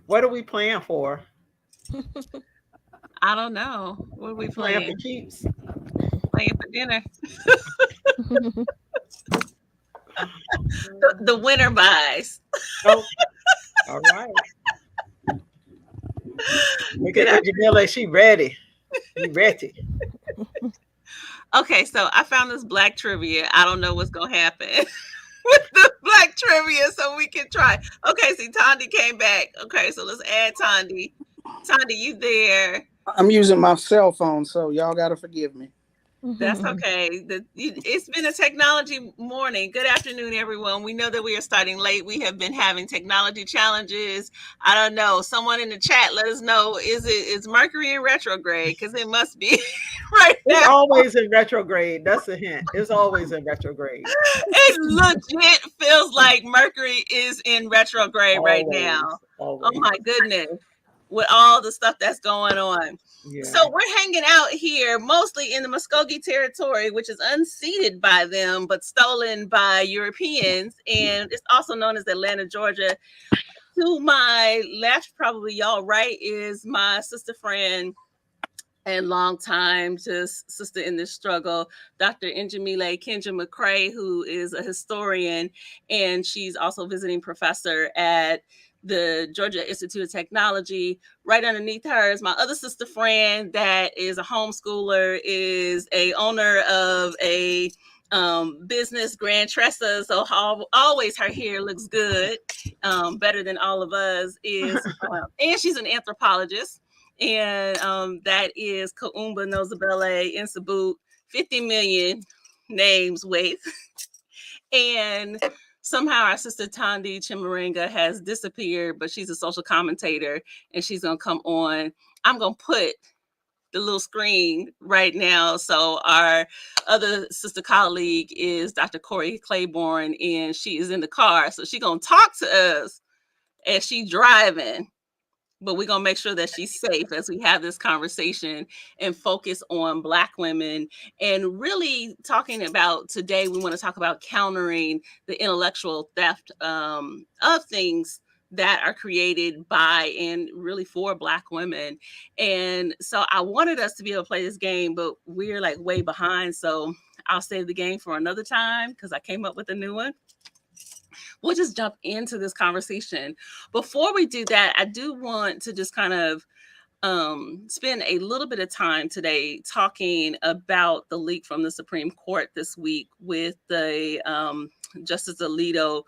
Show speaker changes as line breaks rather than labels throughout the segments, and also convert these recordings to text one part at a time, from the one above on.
What are we playing for?
I don't know. What are we
Playing for
playing?
keeps.
Playing for dinner. The winner buys.
Oh, all right. Look
Good
at Jamila. She ready. You ready?
Okay, so I found this black trivia. I don't know what's gonna happen with the black trivia, so we can try. Okay, see, Tandi came back. Okay, so let's add Tandi. Tandi, you there?
I'm using my cell phone, so y'all gotta forgive me.
That's okay. It's been a technology morning. Good afternoon, everyone. We know that we are starting late. We have been having technology challenges. I don't know. Someone in the chat, let us know. Is Mercury in retrograde? Because it must be right
It's
now.
always in retrograde. That's a hint. It's always in retrograde.
It legit feels like Mercury is in retrograde right
Always.
now. Oh
Always.
my goodness. With all the stuff that's going on.
Yeah.
So we're hanging out here mostly in the Muskogee territory, which is unceded by them, but stolen by Europeans. And it's also known as Atlanta, Georgia. To my left, probably y'all right, is my sister friend and long time just sister in this struggle, Dr. Kenja McCray, who is a historian, and she's also visiting professor at the Georgia Institute of Technology. Right underneath her is my other sister friend that is a homeschooler, is a owner of a business, Grand Tressa. So always her hair looks good, better than all of us is, and she's an anthropologist, and that is Kaumba Nozibele in Saboot, 50 million names, Waithe. And somehow our sister Tandi Chimurenga has disappeared, but she's a social commentator and she's going to come on. I'm going to put the little screen right now. So our other sister colleague is Dr. Corrie Claiborne, and she is in the car. So she's going to talk to us as she's driving, but we're going to make sure that she's safe as we have this conversation and focus on Black women. And really talking about today, we want to talk about countering the intellectual theft of things that are created by and really for Black women. And so I wanted us to be able to play this game, but we're like way behind. So I'll save the game for another time because I came up with a new one. We'll just jump into this conversation. Before we do that, I do want to just kind of spend a little bit of time today talking about the leak from the Supreme Court this week with the Justice Alito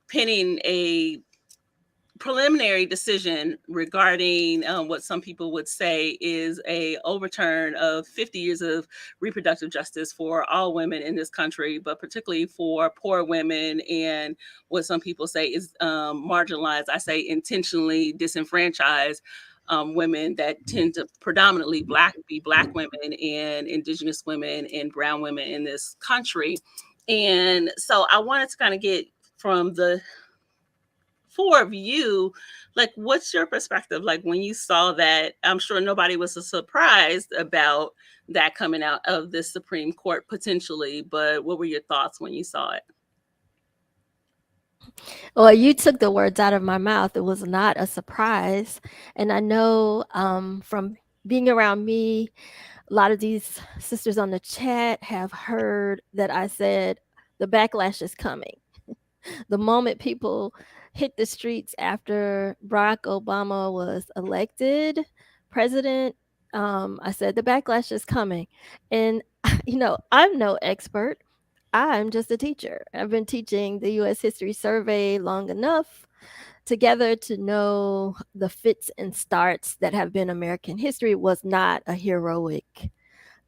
penning a preliminary decision regarding what some people would say is a overturn of 50 years of reproductive justice for all women in this country, but particularly for poor women and what some people say is marginalized, I say intentionally disenfranchised women that tend to predominantly be Black women and Indigenous women and brown women in this country. And so I wanted to kind of get from the four of you, like, what's your perspective? Like, when you saw that, I'm sure nobody was surprised about that coming out of the Supreme Court potentially, but what were your thoughts when you saw it?
Well, you took the words out of my mouth. It was not a surprise. And I know from being around me, a lot of these sisters on the chat have heard that I said the backlash is coming. The moment people hit the streets after Barack Obama was elected president, I said the backlash is coming. And, I'm no expert. I'm just a teacher. I've been teaching the U.S. History Survey long enough together to know the fits and starts that have been American history was not a heroic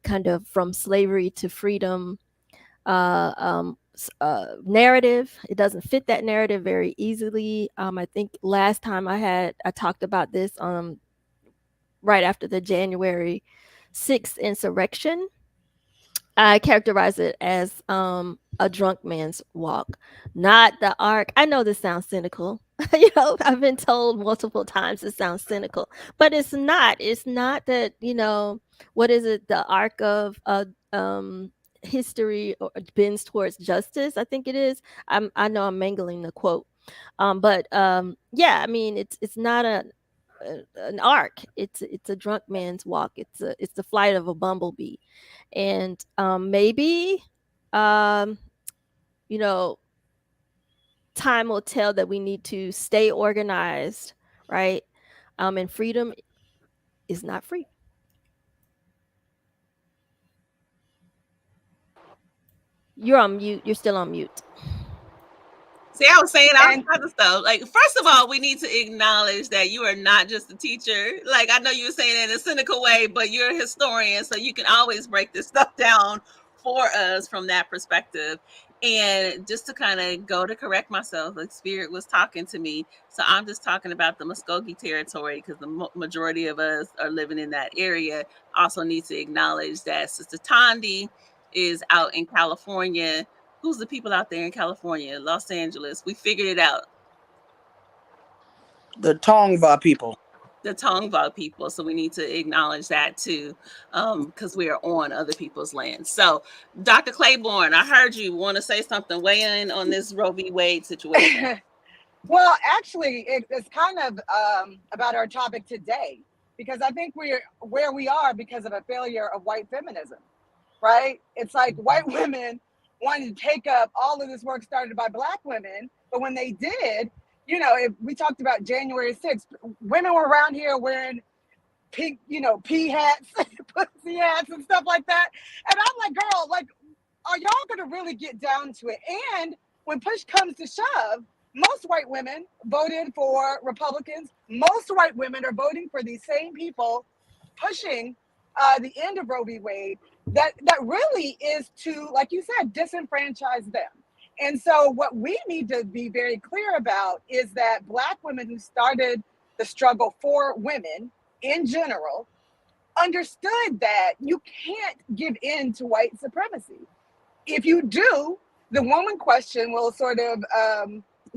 kind of from slavery to freedom narrative. It doesn't fit that narrative very easily. I think last time I talked about this right after the January 6th insurrection. I characterize it as a drunk man's walk, not the arc. I know this sounds cynical. I've been told multiple times it sounds cynical, but it's not. It's not that, what is it? The arc of history bends towards justice. I think it is. I know I'm mangling the quote, Yeah, I mean, it's not an arc. It's a drunk man's walk. It's the flight of a bumblebee, and maybe, um, you know, time will tell that we need to stay organized, right? And freedom is not free. You're on mute. You're still on mute.
See, I was saying all
And
kinds of stuff. Like, first of all, we need to acknowledge that you are not just a teacher. Like, I know you were saying it in a cynical way, but you're a historian, so you can always break this stuff down for us from that perspective. And just to kind of go to correct myself, like Spirit was talking to me. So I'm just talking about the Muskogee territory because the majority of us are living in that area. Also need to acknowledge that Sister Thandi is out in California. Who's the people out there in California, Los Angeles? We figured it out.
The Tongva people.
The Tongva people. So we need to acknowledge that too, because we are on other people's land. So, Dr. Claiborne, I heard you want to say something. Weigh in on this Roe v. Wade situation.
well, actually, it's kind of about our topic today, because I think we're where we are because of a failure of white feminism, right? It's like white women wanted to take up all of this work started by Black women, but when they did, if we talked about January 6th, women were around here wearing pink, pea hats, pussy hats and stuff like that. And I'm like, girl, like, are y'all gonna really get down to it? And when push comes to shove, most white women voted for Republicans. Most white women are voting for these same people pushing the end of Roe v. Wade. That really is to, like you said, disenfranchise them. And so what we need to be very clear about is that Black women who started the struggle for women in general understood that you can't give in to white supremacy. If you do, the woman question will sort of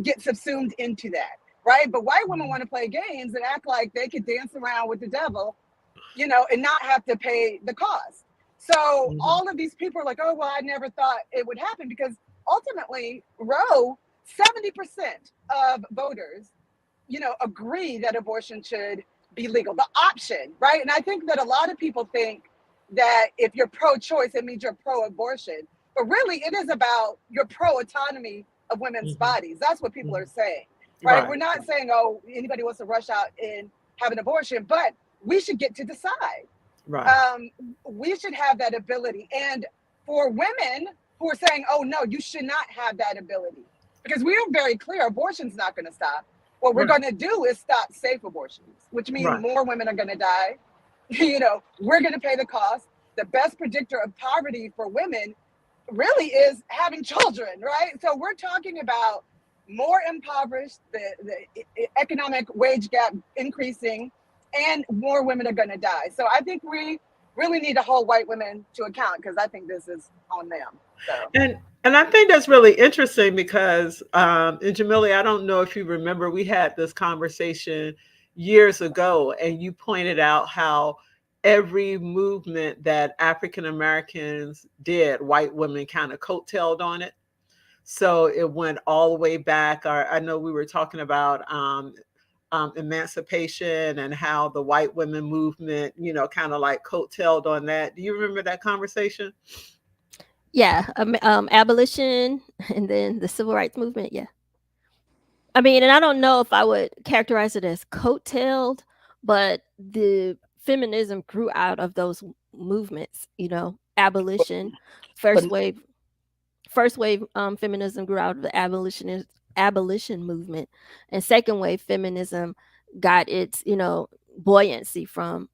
get subsumed into that, right? But white women want to play games and act like they could dance around with the devil, and not have to pay the cost. So all of these people are like, oh, well, I never thought it would happen, because ultimately, Roe, 70% of voters, agree that abortion should be legal, the option, right? And I think that a lot of people think that if you're pro-choice, it means you're pro-abortion. But really, it is about your pro-autonomy of women's bodies. That's what people are saying, right? We're not saying, oh, anybody wants to rush out and have an abortion, but we should get to decide. Right. We should have that ability. And for women who are saying, oh, no, you should not have that ability, because we are very clear, abortion's not going to stop. What we're going to do is stop safe abortions, which means more women are going to die. We're going to pay the cost. The best predictor of poverty for women really is having children, right? So we're talking about more impoverished, the economic wage gap increasing, and more women are going to die. So I think we really need to hold white women to account, because I think this is on them. So.
And I think that's really interesting because, and Jamili, I don't know if you remember, we had this conversation years ago, and you pointed out how every movement that African Americans did, white women kind of coattailed on it. So it went all the way back. I know we were talking about emancipation and how the white women movement, kind of like coattailed on that. Do you remember that conversation?
Yeah, abolition and then the civil rights movement. Yeah. I mean, and I don't know if I would characterize it as coattailed, but the feminism grew out of those movements, abolition, first wave feminism grew out of the abolition movement, and second wave feminism got its, buoyancy from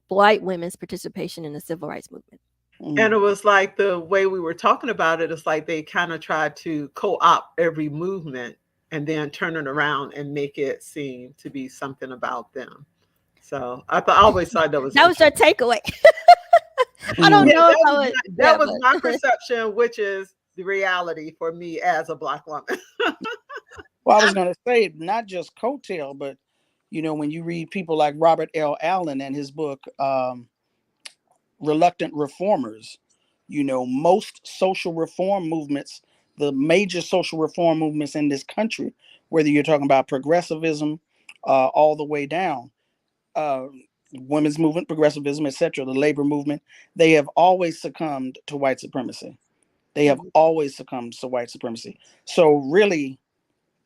white women's participation in the civil rights movement.
And it was like the way we were talking about it, it's like they kind of tried to co-opt every movement and then turn it around and make it seem to be something about them. So I always thought that was
their takeaway. I don't know if
that was my perception, which is the reality for me as a Black woman.
Well, I was going to say, not just coattail, but when you read people like Robert L. Allen and his book, Reluctant Reformers, most social reform movements the major social reform movements in this country, whether you're talking about progressivism, all the way down, uh, women's movement, progressivism, etc., the labor movement, they have always succumbed to white supremacy. They have
Mhm.
always succumbed to white supremacy. So really,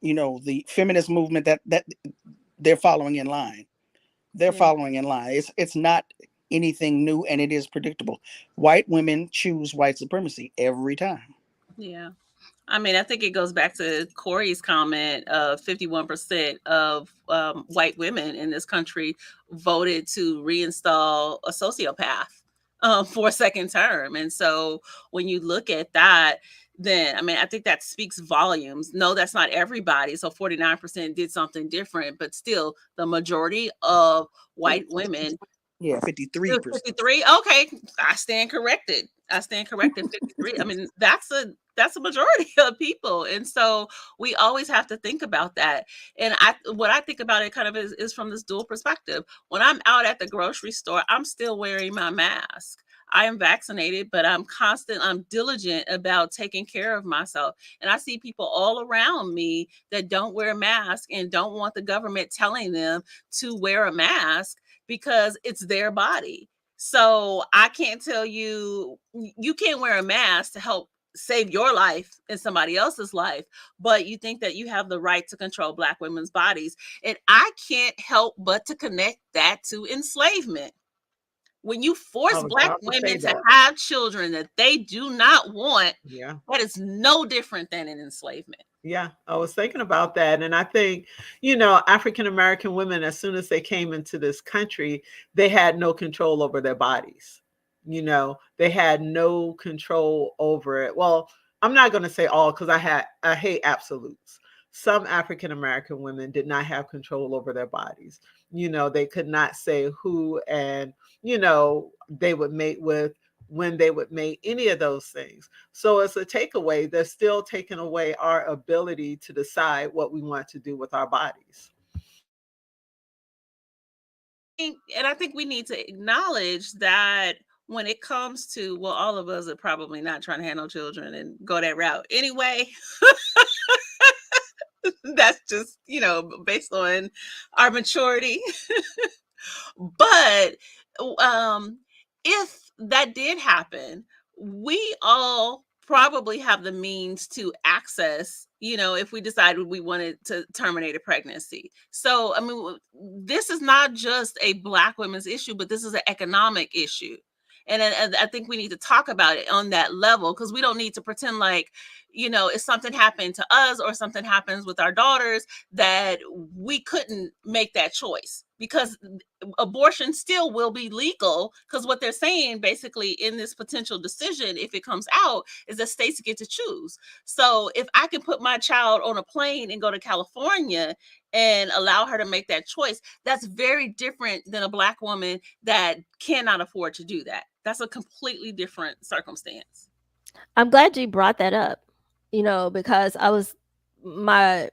the feminist movement, that they're following in line. They're
Yeah.
following in line. It's not anything new, and it is predictable. White women choose white supremacy every time.
Yeah. I mean, I think it goes back to Corrie's comment of 51% of white women in this country voted to reinstall a sociopath for a second term. And so when you look at that, then I mean, I think that speaks volumes. No, that's not everybody. So 49% did something different, but still, the majority of white women.
Yeah,
It was
53%.
53. Okay, I stand corrected. I stand corrected. 53. I mean, that's a majority of people. And so we always have to think about that. And what I think about it kind of is from this dual perspective. When I'm out at the grocery store, I'm still wearing my mask. I am vaccinated, but I'm diligent about taking care of myself. And I see people all around me that don't wear a mask and don't want the government telling them to wear a mask because it's their body. So I can't tell you, you can't wear a mask to help save your life and somebody else's life, but you think that you have the right to control Black women's bodies. And I can't help but to connect that to enslavement. When you
I
force
was
Black
about to say
women to
that.
have children that they do not want,
Yeah.
that is no different than an enslavement.
Yeah, I was thinking about that. And I think, African American women, as soon as they came into this country, they had no control over their bodies. They had no control over it. Well, I'm not going to say all because I hate absolutes. Some African American women did not have control over their bodies. They could not say who and, they would mate with, when they would mate, any of those things. So as a takeaway, they're still taking away our ability to decide what we want to do with our bodies.
And I think we need to acknowledge that when it comes to, well, all of us are probably not trying to have no children and go that route anyway. That's just, based on our maturity. But um, if that did happen, we all probably have the means to access, if we decided we wanted to terminate a pregnancy. So, I mean, this is not just a Black women's issue, but this is an economic issue. And I think we need to talk about it on that level, because we don't need to pretend like, if something happened to us or something happens with our daughters, that we couldn't make that choice, because abortion still will be legal. Because what they're saying basically in this potential decision, if it comes out, is that states get to choose. So if I can put my child on a plane and go to California and allow her to make that choice, that's very different than a Black woman that cannot afford to do that. That's a completely different circumstance.
I'm glad you brought that up, because I was I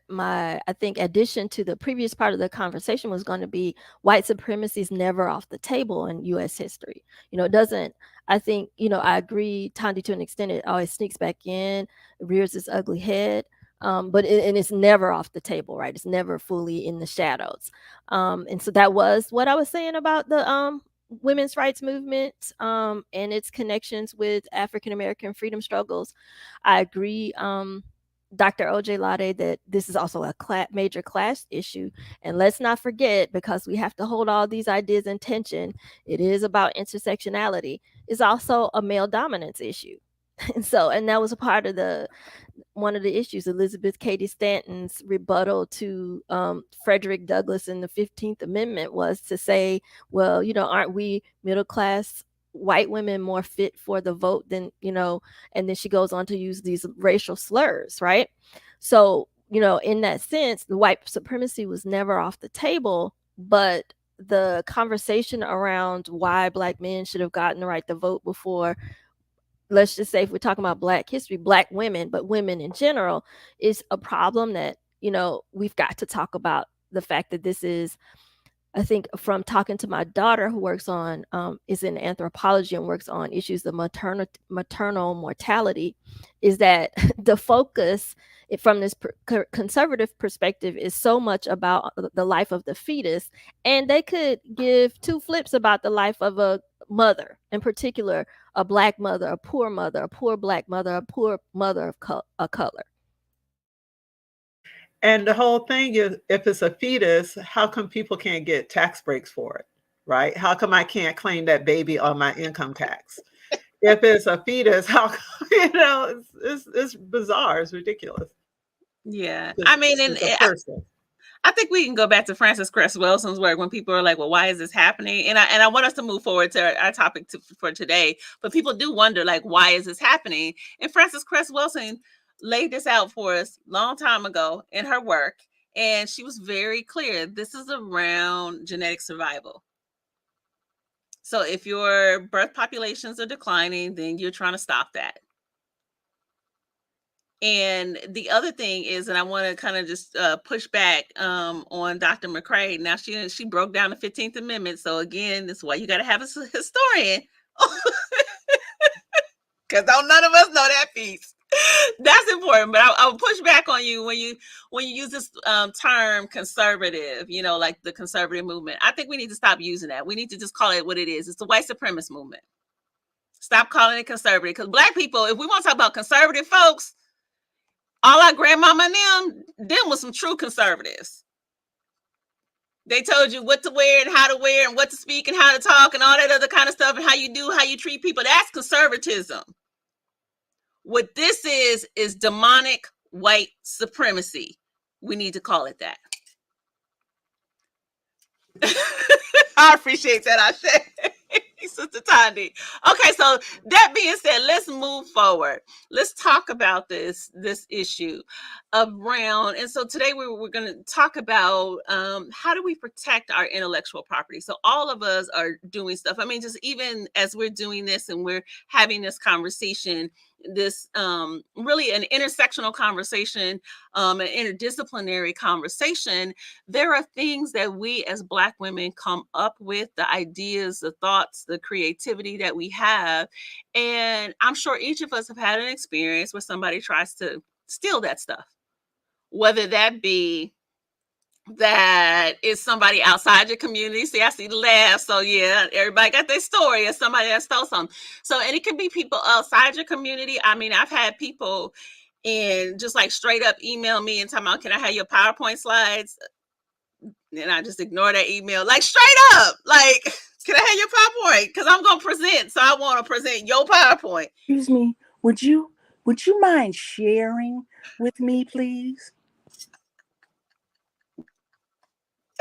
think addition to the previous part of the conversation was going to be white supremacy is never off the table in US history. It doesn't. I think, I agree, Tandy, to an extent it always sneaks back in, rears its ugly head. And it's never off the table, right? It's never fully in the shadows. And so that was what I was saying about the women's rights movement, and its connections with African American freedom struggles. I agree, Dr. Ojelade, that this is also a major class issue. And let's not forget, because we have to hold all these ideas in tension, it is about intersectionality. It's also a male dominance issue. And that was a part of one of the issues. Elizabeth Cady Stanton's rebuttal to Frederick Douglass in the 15th Amendment was to say, well, aren't we middle class white women more fit for the vote than, and then she goes on to use these racial slurs, right? So, in that sense, the white supremacy was never off the table, but the conversation around why Black men should have gotten the right to vote before, let's just say, if we're talking about Black history, Black women, but women in general, is a problem that, we've got to talk about. The fact that this is I think from talking to my daughter who works on is in anthropology and works on issues of maternal mortality, is that the focus from this conservative perspective is so much about the life of the fetus, and they could give two flips about the life of a mother, in particular a black mother, a poor black mother, a poor mother of color.
And the whole thing is, if it's a fetus, how come people can't get tax breaks for it, right? How come I can't claim that baby on my income tax? If it's a fetus, how come, it's bizarre, it's ridiculous.
Yeah, I mean, and
It's a person.
I think we can go back to Frances Cress Welsing's work when people are like, well, why is this happening? And I want us to move forward to our topic for today. But people do wonder, like, why is this happening? And Frances Cress Welsing laid this out for us a long time ago in her work. And she was very clear. This is around genetic survival. So if your birth populations are declining, then you're trying to stop that. And the other thing is, and I want to kind of just push back on Dr. McCray. Now, she broke down the 15th Amendment. So again, this is why you got to have a historian. Because none of us know that piece. That's important. But I'll push back on you when you use this term conservative, like the conservative movement. I think we need to stop using that. We need to just call it what it is. It's the white supremacist movement. Stop calling it conservative. Because Black people, if we want to talk about conservative folks, all our grandmama and them was some true conservatives. They told you what to wear and how to wear and what to speak and how to talk and all that other kind of stuff and how you treat people. That's conservatism. What this is demonic white supremacy. We need to call it that. I appreciate that. I said, Sister Thandi. Okay, so that being said, let's move forward. Let's talk about this issue around. And so today we're going to talk about how do we protect our intellectual property. So all of us are doing stuff. I mean, just even as we're doing this and we're having this conversation, this really an intersectional conversation, an interdisciplinary conversation, there are things that we as Black women come up with, the ideas, the thoughts, the creativity that we have. And I'm sure each of us have had an experience where somebody tries to steal that stuff, whether that be that is somebody outside your community. See, I see the laugh. So yeah, everybody got their story of somebody that stole something. So, and it can be people outside your community. I mean, I've had people and just like straight up email me and tell me, can I have your PowerPoint slides? And I just ignore that email, like straight up, like, can I have your PowerPoint? Because I'm going to present. So I want to present your PowerPoint.
Excuse me, would you mind sharing with me, please?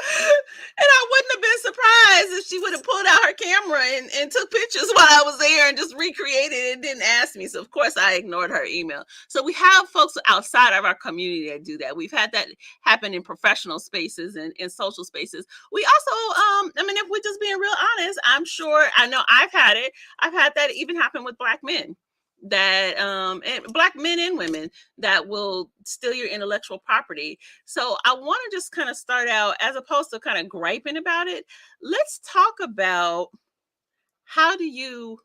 And I wouldn't have been surprised if she would have pulled out her camera and took pictures while I was there and just recreated it and didn't ask me. So, of course, I ignored her email. So we have folks outside of our community that do that. We've had that happen in professional spaces and in social spaces. We also, I mean, if we're just being real honest, I'm sure, I know I've had it. I've had that even happen with Black men. That and Black men and women that will steal your intellectual property. So I want to just kind of start out, as opposed to kind of griping about it, let's talk about how do you,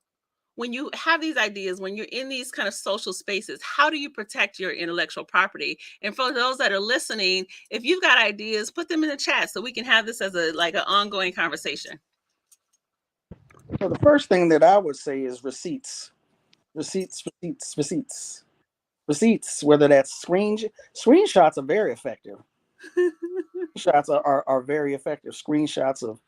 when you have these ideas, when you're in these kind of social spaces, how do you protect your intellectual property? And for those that are listening, if you've got ideas, put them in the chat so we can have this as an ongoing conversation.
So the first thing that I would say is receipts, whether that's screenshots are very effective. Shots are very effective. Screenshots of,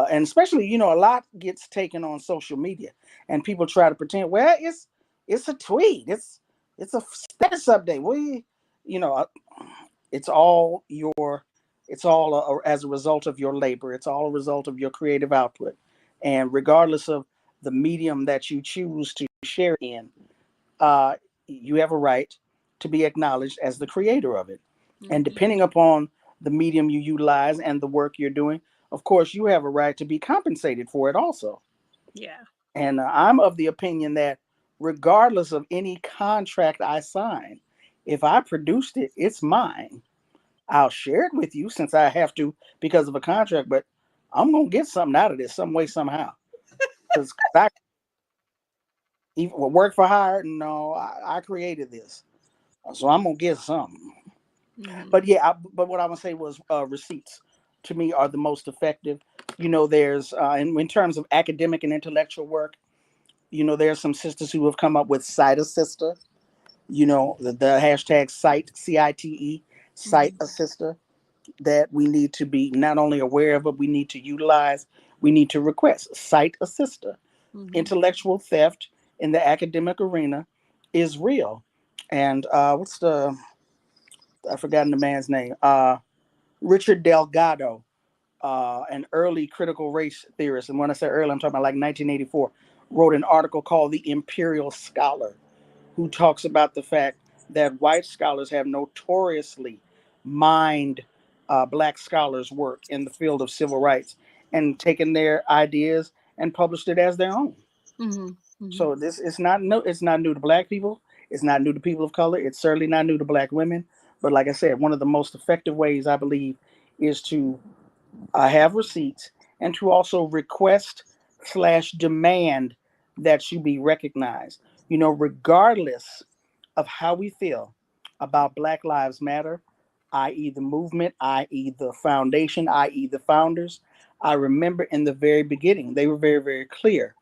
and especially, a lot gets taken on social media and people try to pretend, well, it's a tweet. It's a status update. It's all as a result of your labor. It's all a result of your creative output. And regardless of the medium that you choose to share in, you have a right to be acknowledged as the creator of it. Mm-hmm. And depending upon the medium you utilize and the work you're doing, of course, you have a right to be compensated for it also.
Yeah.
And I'm of the opinion that regardless of any contract I sign, if I produced it, it's mine. I'll share it with you since I have to because of a contract, but I'm gonna get something out of this some way somehow. Because I even work for hire. No, I created this, so I'm gonna get something.
Mhm.
But yeah, but what I want to say was receipts to me are the most effective. There's in terms of academic and intellectual work. There's some sisters who have come up with Cite a Sister. The hashtag Cite CITE Cite
Mhm.
a Sister that we need to be not only aware of, but we need to utilize. We need to request Cite a Sister.
Mhm.
Intellectual theft in the academic arena is real. And what's the I've forgotten the man's name. Richard Delgado, an early critical race theorist, and when I say early, I'm talking about like 1984, wrote an article called The Imperial Scholar, who talks about the fact that white scholars have notoriously mined black scholars' work in the field of civil rights and taken their ideas and published it as their own.
Mhm. Mhm.
So this it's not new to black people. It's not new to people of color. It's certainly not new to black women. But like I said, one of the most effective ways I believe is to have receipts and to also request slash demand that you be recognized. Regardless of how we feel about Black Lives Matter, i.e., the movement, i.e., the foundation, i.e., the founders. I remember in the very beginning, they were very, very clear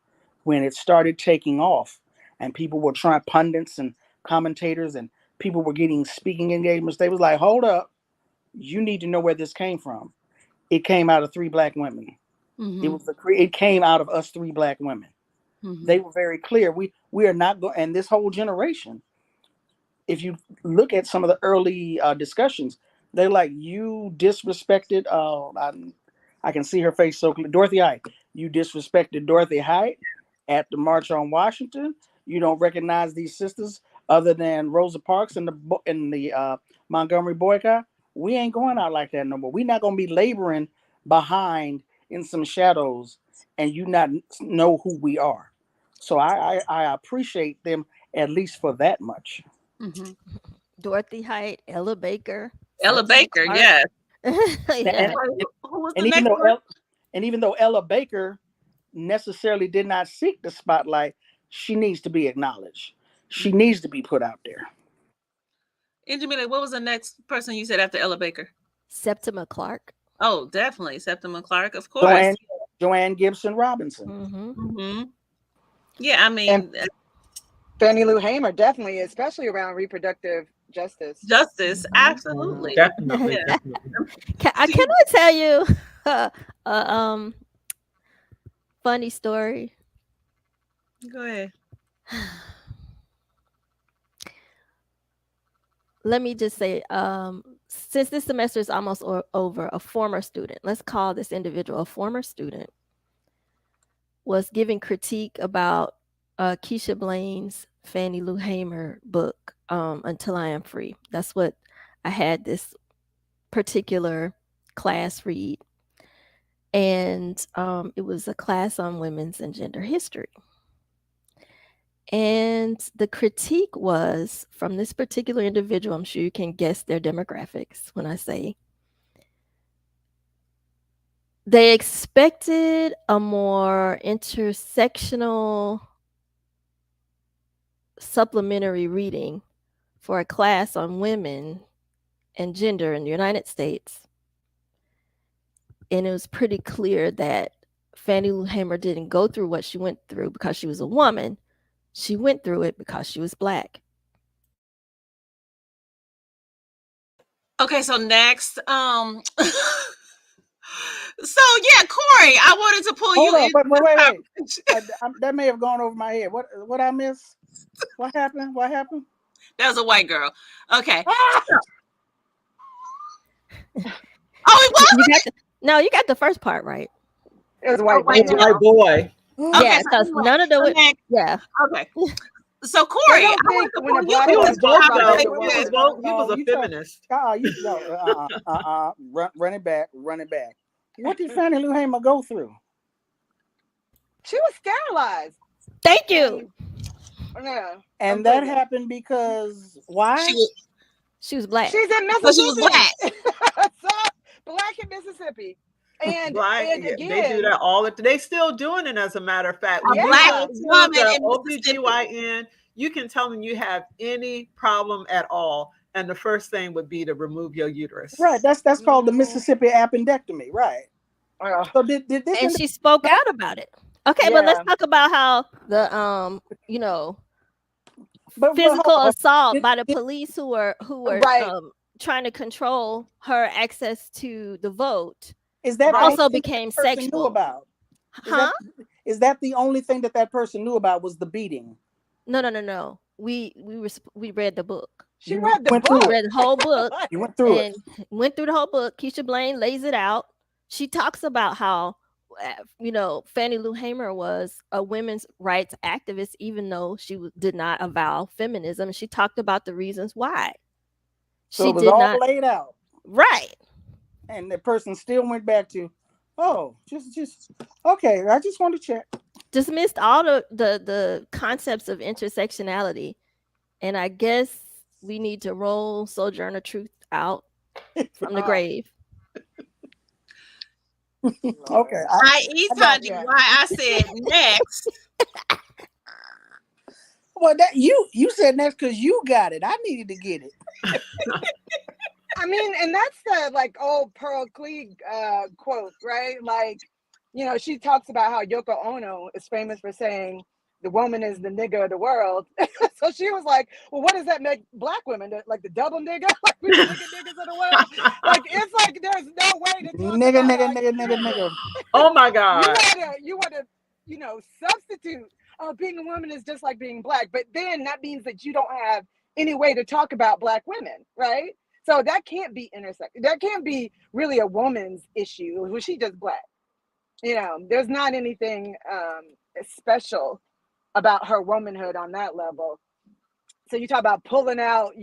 when it started taking off and people were trying, pundits and commentators and people were getting speaking engagements. They was like, hold up, you need to know where this came from. It came out of three black women.
Mhm.
It came out of us three black women. They
Mhm.
were very clear. We are not going, and this whole generation, if you look at some of the early discussions, they're like, you disrespected. I can see her face so clear. Dorothy Height. You disrespected Dorothy Height at the March on Washington. You don't recognize these sisters other than Rosa Parks and the Montgomery boycott. We ain't going out like that no more. We're not going to be laboring behind in some shadows and you not know who we are. So I appreciate them at least for that much.
Mhm.
Dorothy Height, Ella Baker,
Ella
Septima
Baker,
Clark.
yes.
And,
Yeah.
Wait, who was the
and even
next
though
one?
Ella Baker necessarily did not seek the spotlight, she needs to be acknowledged. She
Mhm.
needs to be put out there.
And Jamila, what was the next person you said after Ella Baker?
Septima Clark.
Oh, definitely Septima Clark, of course.
Joanne Gibson Robinson.
Mm-hmm.
Mhm. Yeah, I
And
mean,
Fannie Lou Hamer, definitely, especially around reproductive justice.
justice,
Mhm.
absolutely.
Definitely,
Yeah.
definitely.
Can
She,
I tell you a funny story?
go ahead.
Let me just say, since this semester is almost over, a former student, let's call this individual a former student, was giving critique about Keisha Blaine's Fannie Lou Hamer book, Until I Am Free. That's what I had this particular class read. And it was a class on women's and gender history. And the critique was from this particular individual. I'm sure you can guess their demographics when I say they expected a more intersectional supplementary reading for a class on women and gender in the United States. And it was pretty clear that Fannie Lou Hamer didn't go through what she went through because she was a woman. She went through it because she was Black.
Okay, so next, so yeah, Corey, I wanted to pull
Hold
you
on,
into
wait, wait,
this
wait, wait.
conversation.
That may have gone over my head. What I missed? What happened? What happened?
That was a white girl. Okay.
Ah!
Oh, it was
You got you got the first part right.
It was a
a
white
white
It was
boy.
a white
male.
boy.
Okay,
Yeah,
so
because
anyway,
none of
so
the
next,
yeah.
okay. So
They
Corey, I
don't
wanted
think
to
when
pull
a
you
black
He
into
was
woman
this
talks
both
about
though.
being a
He was
woman.
conversation.
both. He was
No,
a
you talk.
feminist.
You no. Run it back. Run it back. What did Fannie Lou Hamer go through?
She was sterilized.
Thank
And
you.
yeah, of
And that
women.
happened because
She
why?
was
She was Black.
She's in
because she was
Mississippi.
black.
So, black in Mississippi. And
They do
again,
that they still doing it, as a matter of fact.
A
When you
black
yeah,
go to
woman
the
in Mississippi.
OBGYN, you can tell them you have any problem at all, and the first thing would be to remove your
Right.
uterus.
That's called the
mhm,
Mississippi appendectomy. Right. So did this
And
individual
she spoke
know?
out about it. Okay, but let's
yeah,
talk about how the you know,
But hold
physical
on.
assault
Did,
by the
did,
police who were
right.
trying to control her access to the vote
is that the only
Right.
also
thing that
became
that person knew
sexual.
about? Is
Huh?
that the only thing that that person knew about was the beating?
No, no, no, no. We read the book.
She
You
read the
went
We
through
book.
it.
read the whole book
You went through it.
and went through the whole book. Keisha Blaine lays it out. She talks about how, Fannie Lou Hamer was a women's rights activist, even though she did not avow feminism. She talked about the reasons why
So
she
it was
did
all
not.
laid out,
Right.
and the person still went back to, oh, just okay. I just want to check.
Dismissed all the concepts of intersectionality. And I guess we need to roll Sojourner Truth out from the
Oh,
grave.
Okay,
Lord.
I.e.
I got
Tanya,
you.
Yeah.
why I said next.
Well, that you said that's because you got it. I needed to get it.
I mean, and that's the like old Pearl Cleage quote, right? Like, she talks about how Yoko Ono is famous for saying the woman is the nigger of the world. So she was like, well, what does that make black women? Like the double nigger? Like we the niggas of the world? Like it's like there's no way to talk
Nigga,
about
nigga,
our
nigga, nigga,
experience.
nigga.
Oh my
You
God.
wanna, substitute. Oh, being a woman is just like being black, but then that means that you don't have any way to talk about black women, right? So that can't be intersect. That can't be really a woman's issue. Was she just black? There's not anything special about her womanhood on that level. So you talk about pulling out,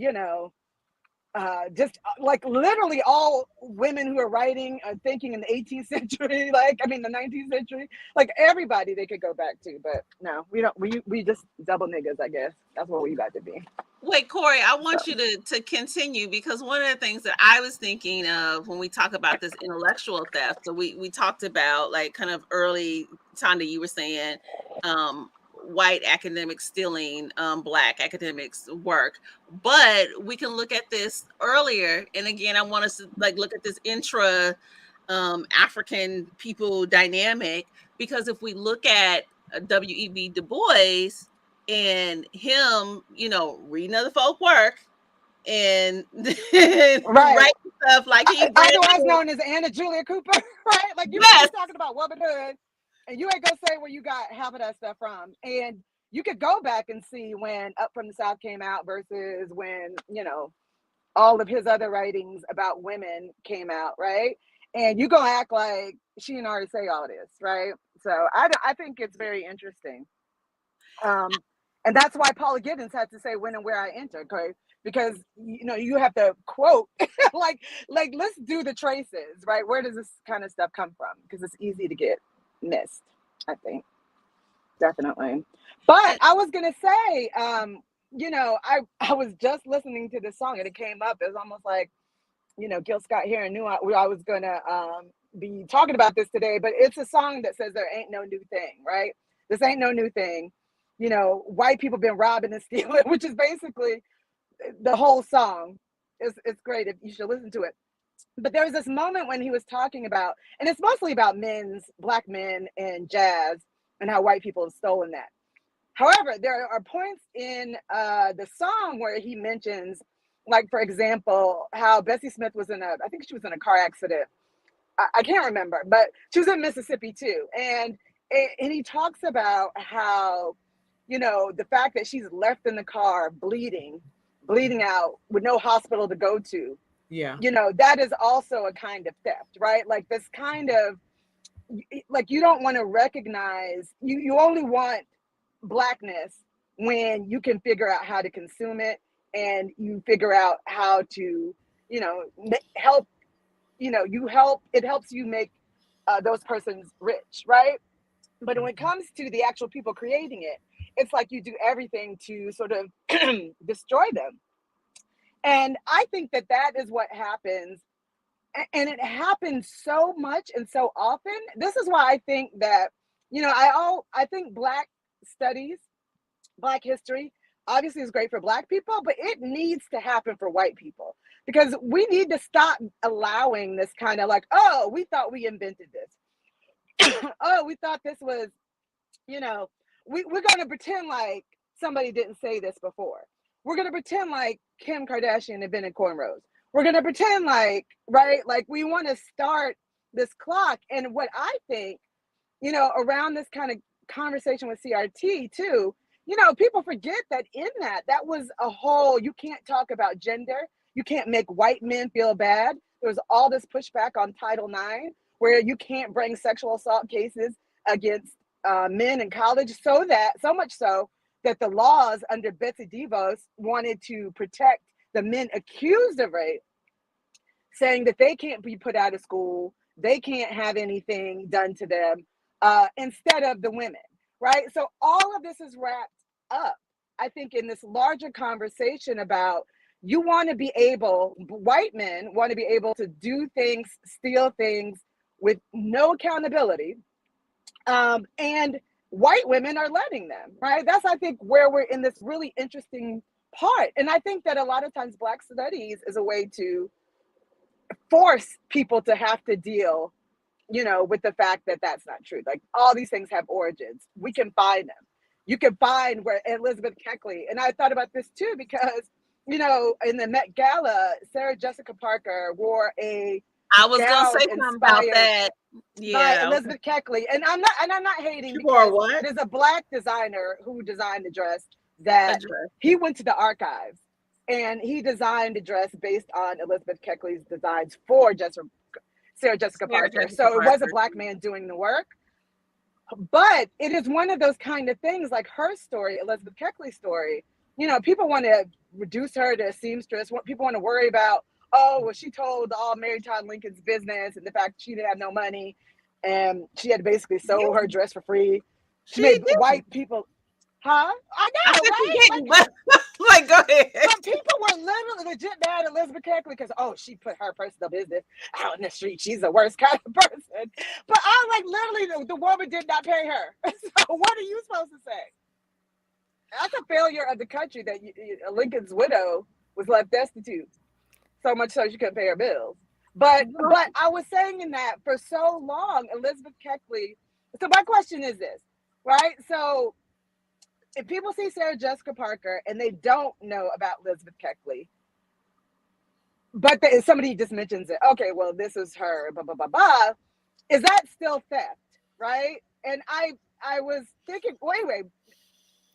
just like literally all women who are writing thinking in the 18th century, the 19th century, like everybody they could go back to, but no, we don't. We just double niggas, I guess. That's what we got to be.
Wait, Corrie, I
So
want you to continue, because one of the things that I was thinking of when we talk about this intellectual theft, so we talked about like kind of early, Tanda, you were saying white academics stealing black academics' work, but we can look at this earlier. And again, I want us to like look at this intra African people dynamic, because if we look at W.E.B. Du Bois and him, reading other folk work and
right,
writing stuff like he
otherwise
branded.
known as Anna Julia Cooper, right? Like you could
Yes,
be talking about womanhood, and you ain't gonna say where you got half of that stuff from, and you could go back and see when Up from the South came out versus when all of his other writings about women came out, right? And you gonna act like she didn't already say all this, right? So I think it's very interesting. And that's why Paula Giddens had to say when and where I enter, okay? Because you have to quote like let's do the traces, right? Where does this kind of stuff come from? Because it's easy to get missed, I think. Definitely. But
and
I was gonna say, I was just listening to this song and it came up. It was almost like, Gil Scott Heron knew I was gonna be talking about this today, but it's a song that says there ain't no new thing, right? This ain't no new thing. White people been robbing and stealing, which is basically the whole song. It's great. If you should listen to it. But there was this moment when he was talking about, and it's mostly about black men and jazz and how white people have stolen that. However, there are points in the song where he mentions, like, for example, how Bessie Smith I think she was in a car accident. I can't remember, but she was in Mississippi too. And he talks about how, the fact that she's left in the car bleeding out with no hospital to go to,
Yeah.
that is also a kind of theft, right? Like this kind of, like you don't want to recognize, you only want blackness when you can figure out how to consume it, and you figure out how to help, it helps you make those persons rich, right? But when it comes to the actual people creating it, it's like you do everything to sort of destroy them. And I think that is what happens. and it happens so much and so often. This is why I think that, I think Black studies, Black history, obviously is great for Black people, but it needs to happen for white people, because we need to stop allowing this kind of like, oh, we thought we invented this. Oh, we thought this was, we're going to pretend like somebody didn't say this before. We're going to pretend like Kim Kardashian invented cornrows. We're going to pretend like, right? Like we want to start this clock. And what I think, around this kind of conversation with CRT too, people forget that in that was a whole, you can't talk about gender. You can't make white men feel bad. There was all this pushback on Title IX, where you can't bring sexual assault cases against men in college, so much so that the laws under Betsy DeVos wanted to protect the men accused of rape, saying that they can't be put out of school, they can't have anything done to them, instead of the women, right? So all of this is wrapped up, I think, in this larger conversation about white men want to be able to do things, steal things with no accountability, and white women are letting them, right? That's, I think, where we're in this really interesting part. And I think that a lot of times Black studies is a way to force people to have to deal, with the fact that that's not true. Like all these things have origins. We can find them. You can find where Elizabeth Keckley, and I thought about this too, because, in the Met Gala, Sarah Jessica Parker wore a
I was gonna say something about that.
By Elizabeth Keckley, and I'm not hating,
because what?
There's a Black designer who designed the dress that he went to the archives and he designed a dress based on Elizabeth Keckley's designs for Sarah Jessica Parker. So it was a Black man doing the work, but it is one of those kind of things, like her story, Elizabeth Keckley's story. People want to reduce her to a seamstress. People want to worry about, oh, well, she told all Mary Todd Lincoln's business and the fact she didn't have no money and she had to basically sew her dress for free. She made white people, I know, right?
Like, go ahead.
But people were literally legit mad at Elizabeth Keckley because, oh, she put her personal business out in the street. She's the worst kind of person. But I'm like, literally, the woman did not pay her. So what are you supposed to say? That's a failure of the country that Lincoln's widow was left destitute. So much so she couldn't pay her bills. But I was saying in that for so long, Elizabeth Keckley. So my question is this, right? So if people see Sarah Jessica Parker and they don't know about Elizabeth Keckley, but somebody just mentions it, okay, well, this is her, blah, blah, blah, blah. Is that still theft, right? And I was thinking, wait,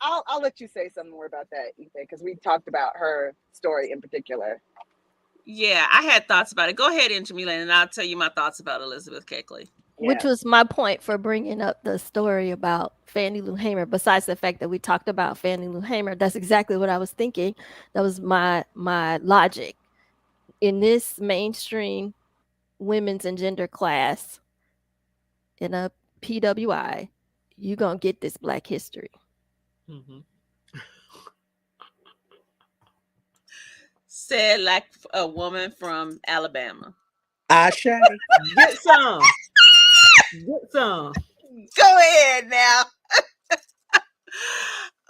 I'll let you say something more about that, Ife, because we talked about her story in particular.
Yeah, I had thoughts about it. Go ahead, Jamila, and I'll tell you my thoughts about Elizabeth Keckley.
Which was my point for bringing up the story about Fannie Lou Hamer. Besides the fact that we talked about Fannie Lou Hamer, that's exactly what I was thinking. That was my logic. In this mainstream women's and gender class, in a PWI, you're going to get this Black history.
Mm-hmm.
Said like a woman from Alabama.
Ashe.
Get some. Get some.
Go ahead now.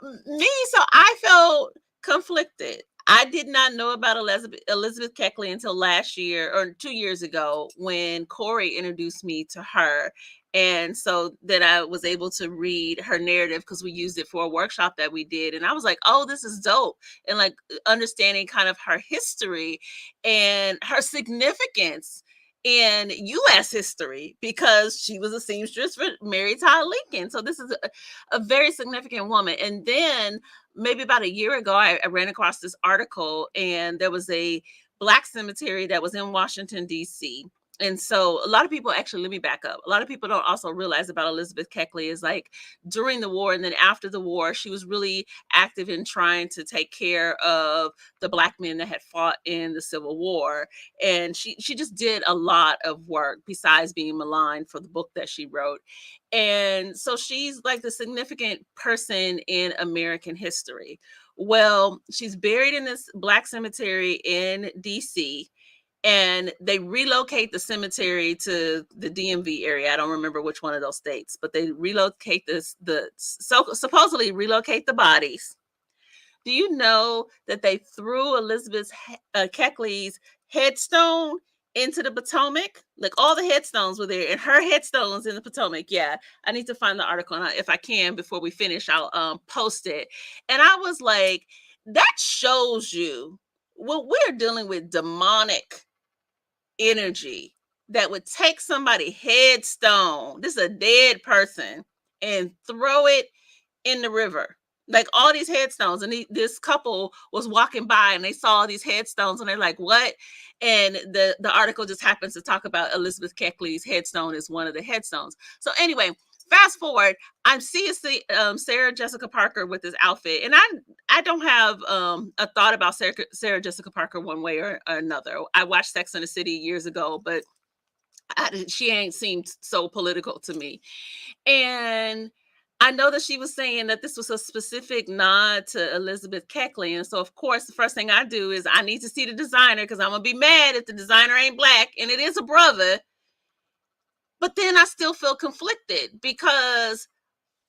So I felt conflicted. I did not know about Elizabeth Keckley until last year or 2 years ago when Corrie introduced me to her. And so then I was able to read her narrative because we used it for a workshop that we did. And I was like, oh, this is dope. And like understanding kind of her history and her significance in U.S. history because she was a seamstress for Mary Todd Lincoln. So this is a very significant woman. And then maybe about a year ago, I ran across this article and there was a Black cemetery that was in Washington, D.C. And so a lot of people, actually, let me back up. A lot of people don't also realize about Elizabeth Keckley is like during the war and then after the war, she was really active in trying to take care of the Black men that had fought in the Civil War. And she just did a lot of work besides being maligned for the book that she wrote. And so she's like the significant person in American history. Well, she's buried in this Black cemetery in DC. and they relocate the cemetery to the DMV area. I don't remember which one of those states, but they relocate supposedly relocate the bodies. Do you know that they threw Elizabeth Keckley's headstone into the Potomac? Like, all the headstones were there, and her headstone's in the Potomac. Yeah, I need to find the article, and if I can before we finish, I'll post it. And I was like, that shows you what we're dealing with, demonic energy that would take somebody's headstone, this is a dead person, and throw it in the river. Like, all these headstones, and this couple was walking by and they saw these headstones and they're like, what? And the article just happens to talk about Elizabeth Keckley's headstone as one of the headstones. So anyway, fast forward, I'm seeing Sarah Jessica Parker with this outfit, and I don't have a thought about Sarah Jessica Parker one way or another. I watched Sex and the City years ago, but she ain't seemed so political to me. And I know that she was saying that this was a specific nod to Elizabeth Keckley. And so, of course, the first thing I do is I need to see the designer, because I'm going to be mad if the designer ain't Black, and it is a brother. But then I still feel conflicted because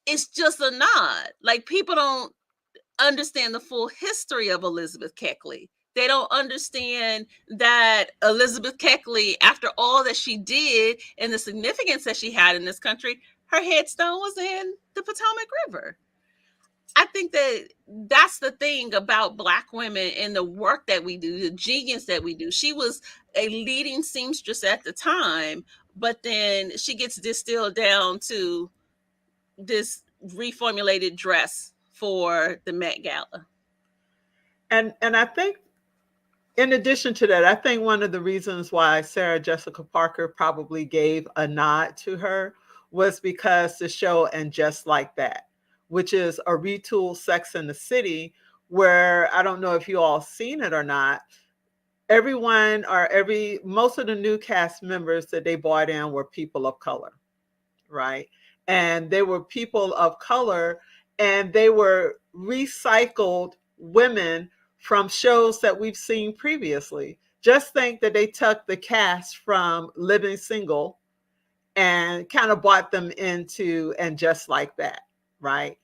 it's just a nod. Like, people don't understand the full history of Elizabeth Keckley. They don't understand that Elizabeth Keckley, after all that she did and the significance that she had in this country, her headstone was in the Potomac River. I think that that's the thing about Black women and the work that we do, the genius that we do. She was a leading seamstress at the time, but then she gets distilled down to this reformulated dress for the Met Gala.
And I think, in addition to that, I think one of the reasons why Sarah Jessica Parker probably gave a nod to her was because the show And Just Like That, which is a retooled Sex and the City, where, I don't know if you all seen it or not, most of the new cast members that they brought in were people of color, right? And they were people of color, and they were recycled women from shows that we've seen previously. Just think that they took the cast from Living Single and kind of brought them into And Just Like That, right?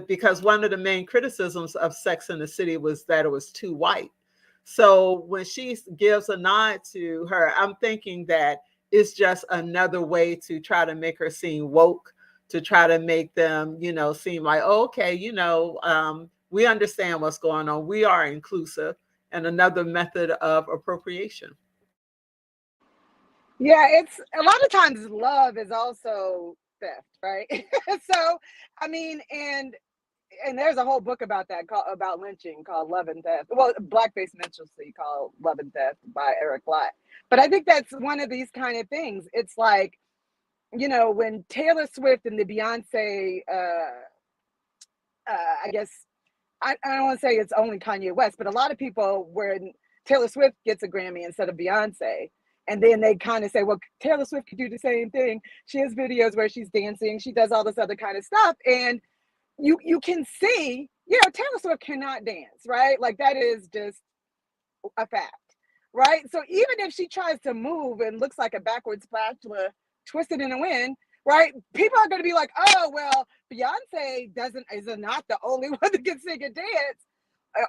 Because one of the main criticisms of Sex and the City was that it was too white. So when she gives a nod to her, I'm thinking that it's just another way to try to make her seem woke, to try to make them, seem like, oh, okay, we understand what's going on. We are inclusive, and another method of appropriation.
Yeah, it's a lot of times love is also theft, right? So, I mean, and there's a whole book about that about lynching called Love and Theft. Well, blackface minstrelsy called Love and Theft by Eric Blatt. But I think that's one of these kind of things. It's like, when Taylor Swift and the Beyonce, I guess, I don't want to say it's only Kanye West, but a lot of people, when Taylor Swift gets a Grammy instead of Beyonce, and then they kind of say, well, Taylor Swift could do the same thing. She has videos where she's dancing. She does all this other kind of stuff. And you can see, Taylor Swift cannot dance, right? Like, that is just a fact, right? So even if she tries to move and looks like a backwards spatula twisted in the wind, right? People are going to be like, oh, well, Beyonce is not the only one that can sing and dance.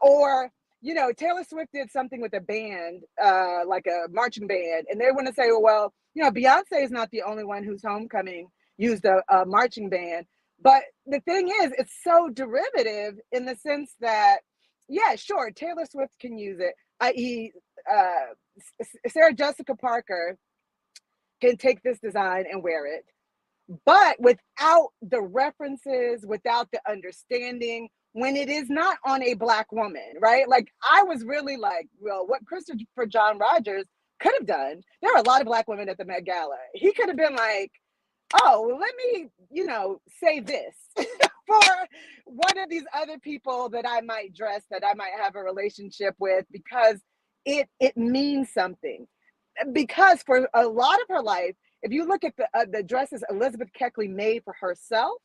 Or, Taylor Swift did something with a band, like a marching band. And they want to say, well, Beyonce is not the only one whose homecoming used a marching band. But the thing is, it's so derivative in the sense that, yeah, sure, Taylor Swift can use it, i.e., Sarah Jessica Parker can take this design and wear it, but without the references, without the understanding, when it is not on a Black woman, right? Like, I was really like, well, what Christopher John Rogers could have done, there are a lot of Black women at the Met Gala. He could have been like, oh, let me, say this for one of these other people that I might dress, that I might have a relationship with, because it means something. Because for a lot of her life, if you look at the dresses Elizabeth Keckley made for herself,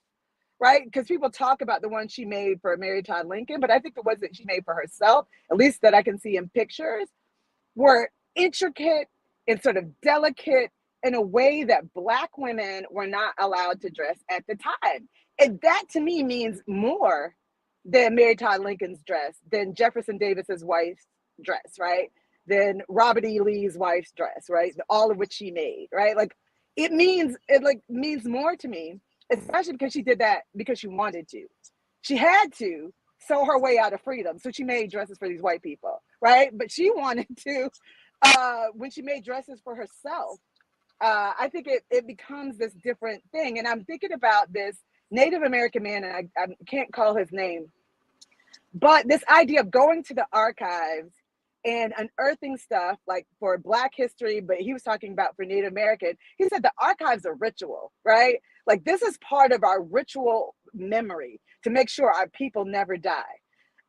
right? Because people talk about the ones she made for Mary Todd Lincoln, but I think the ones that she made for herself, at least that I can see in pictures, were intricate and sort of delicate in a way that Black women were not allowed to dress at the time. And that to me means more than Mary Todd Lincoln's dress, than Jefferson Davis's wife's dress, right? Than Robert E. Lee's wife's dress, right? All of which she made, right? Like it means more to me, especially because she did that because she wanted to. She had to sew her way out of freedom. So she made dresses for these white people, right? But she wanted to, when she made dresses for herself, I think it becomes this different thing. And I'm thinking about this Native American man, and I can't call his name, but this idea of going to the archives and unearthing stuff like for Black history, but he was talking about for Native American. He said the archives are ritual, right? Like this is part of our ritual memory to make sure our people never die.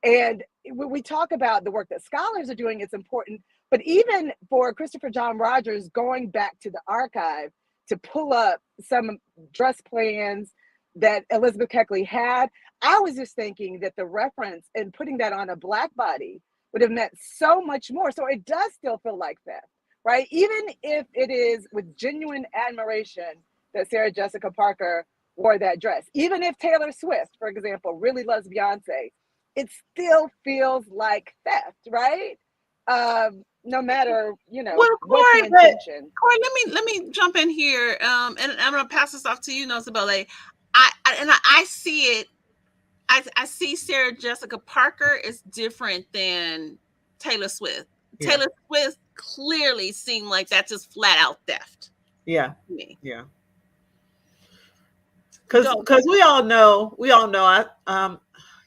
And when we talk about the work that scholars are doing, it's important. But even for Christopher John Rogers going back to the archive to pull up some dress plans that Elizabeth Keckley had, I was just thinking that the reference and putting that on a Black body would have meant so much more. So it does still feel like theft, right? Even if it is with genuine admiration that Sarah Jessica Parker wore that dress. Even if Taylor Swift, for example, really loves Beyonce, it still feels like theft, right? No matter,
Well,
what's the
Corey, but
intention.
Corey, let me jump in here, and I'm gonna pass this off to you, Nozibele. I see it. I see Sarah Jessica Parker is different than Taylor Swift.
Yeah.
Taylor Swift clearly seemed like that's just flat out theft
Yeah.
to me.
Yeah. Because we all know,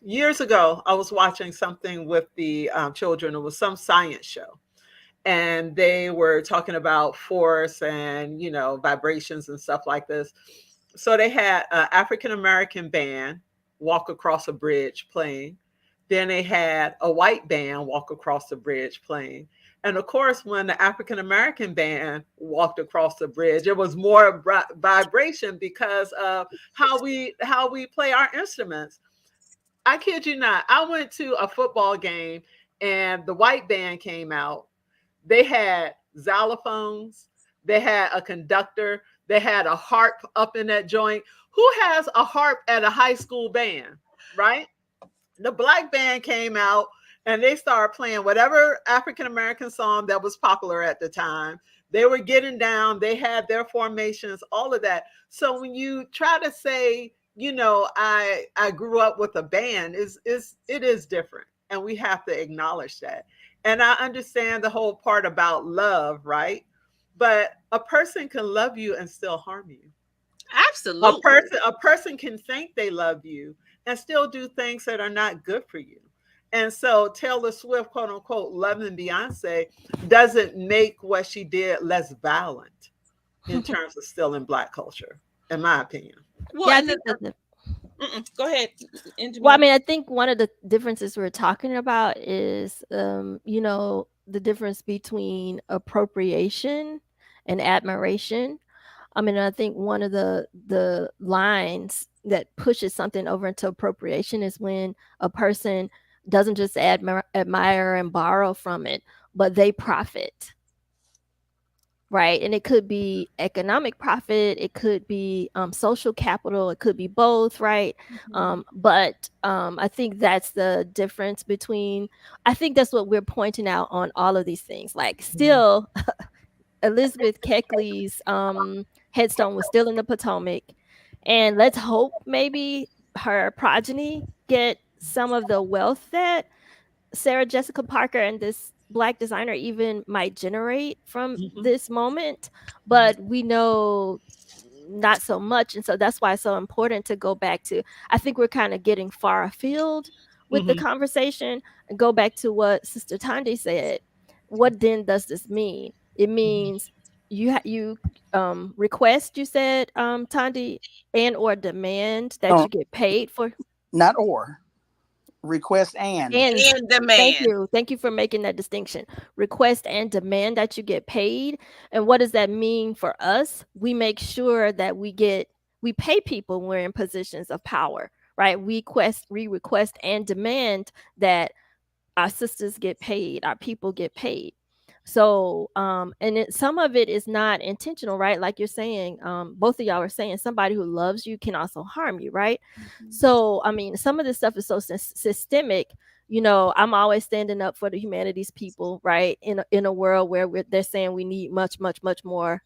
years ago, I was watching something with the children. It was some science show, and they were talking about force and vibrations and stuff like this. So they had an African American band walk across a bridge playing. Then they had a white band walk across the bridge playing. And of course, when the African American band walked across the bridge, there was more vibration because of how we play our instruments. I kid you not. I went to a football game and the white band came out. They had xylophones, they had a conductor, they had a harp up in that joint. Who has a harp at a high school band, right? The black band came out and they started playing whatever African American song that was popular at the time. They were getting down, they had their formations, all of that. So when you try to say, I grew up with a band, it is different. And we have to acknowledge that. And I understand the whole part about love, right? But a person can love you and still harm you.
Absolutely.
A person can think they love you and still do things that are not good for you. And so Taylor Swift, quote unquote, loving Beyonce doesn't make what she did less violent in terms of still in black culture, in my opinion.
Well,
Yeah, I
and
think that
go ahead.
well, I mean, I think one of the differences we're talking about is, the difference between appropriation and admiration. I mean, I think one of the lines that pushes something over into appropriation is when a person doesn't just admire and borrow from it, but they profit, right? And it could be economic profit, it could be social capital, it could be both, right? But I think that's the difference between. I think that's what we're pointing out on all of these things. Like, still, Elizabeth Keckley's headstone was still in the Potomac, and let's hope maybe her progeny get some of the wealth that Sarah Jessica Parker and this black designer even might generate from
Mhm.
this moment, but we know not so much. And so that's why it's so important to go back to, I think we're kind of getting far afield with the
Mhm.
conversation, and go back to what Sister Tandi said. What then does this mean? It means you request, you said, Tandi, and or demand that
No,
you get paid for.
not or. Request and.
And thank
demand.
you. Thank you for making that distinction. Request and demand that you get paid. And what does that mean for us? We make sure that we pay people when we're in positions of power, right? We request and demand that our sisters get paid, our people get paid. So, some of it is not intentional, right? Like you're saying, both of y'all are saying somebody who loves you can also harm you, right?
Mhm.
So, I mean, some of this stuff is so systemic. I'm always standing up for the humanities people, right? In a world where they're saying we need much, much, much more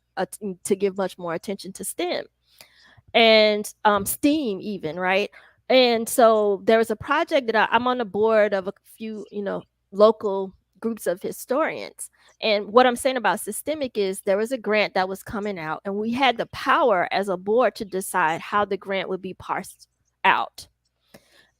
to give much more attention to STEM and STEAM, even, right? And so there was a project that I'm on the board of a few, local groups of historians. And what I'm saying about systemic is there was a grant that was coming out, and we had the power as a board to decide how the grant would be parsed out.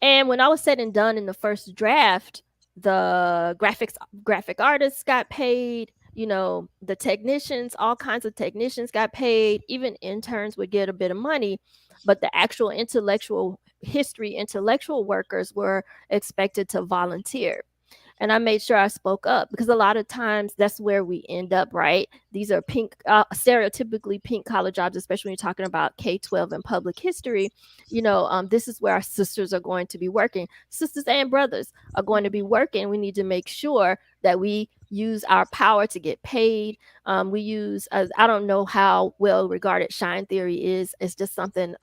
And when I was said and done in the first draft, the graphic artists got paid, the technicians, all kinds of technicians got paid, even interns would get a bit of money, but the actual intellectual workers were expected to volunteer. And I made sure I spoke up because a lot of times that's where we end up, right? These are stereotypically pink collar jobs, especially when you're talking about K-12 and public history. This is where our sisters are going to be working. Sisters and brothers are going to be working. We need to make sure that we use our power to get paid. We use, I don't know how well regarded shine theory is. It's just something,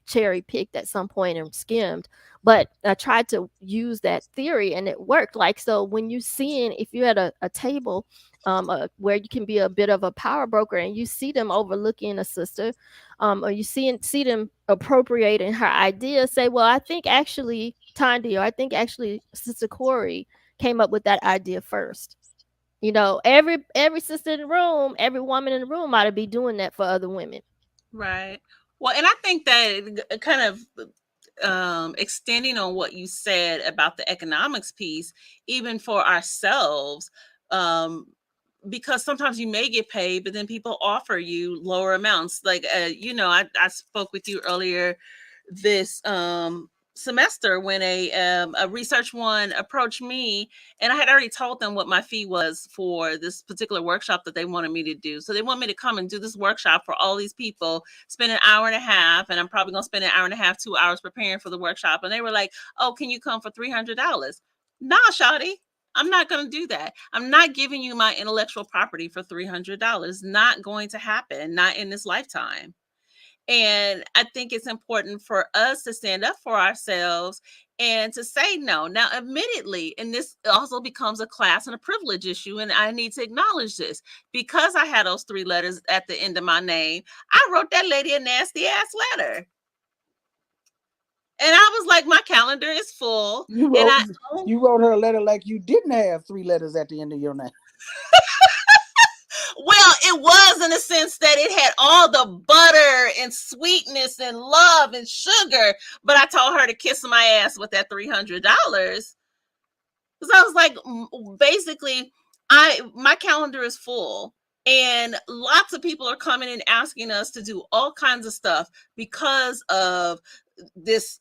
cherry picked at some point and skimmed. But I tried to use that theory and it worked. Like, so when you seeing, if you're at a table where you can be a bit of a power broker and you see them overlooking a sister, or you see them appropriating her idea, say, well, I think actually Tandi, or I think actually Sister Corrie came up with that idea first. Every sister in the room, every woman in the room ought to be doing that for other women.
Right. Well, and I think that kind of extending on what you said about the economics piece, even for ourselves, because sometimes you may get paid, but then people offer you lower amounts. Like, I spoke with you earlier this semester when a research one approached me, and I had already told them what my fee was for this particular workshop that they wanted me to do. So they want me to come and do this workshop for all these people, spend an hour and a half, and I'm probably gonna spend an hour and a half, 2 hours preparing for the workshop. And they were like, "Oh, can you come for $300?" Nah, shawty, I'm not going to do that. I'm not giving you my intellectual property for $300. Not going to happen, not in this lifetime. And I think it's important for us to stand up for ourselves and to say no. Now, admittedly, and this also becomes a class and a privilege issue, and I need to acknowledge this. Because I had those 3 letters at the end of my name, I wrote that lady a nasty ass letter. And I was like, my calendar is full.
You
And
wrote you wrote her a letter like you didn't have 3 letters at the end of your name.
Well, it was in a sense that it had all the butter and sweetness and love and sugar, but I told her to kiss my ass with that $300. Because I was like, basically, my calendar is full. And lots of people are coming and asking us to do all kinds of stuff because of this,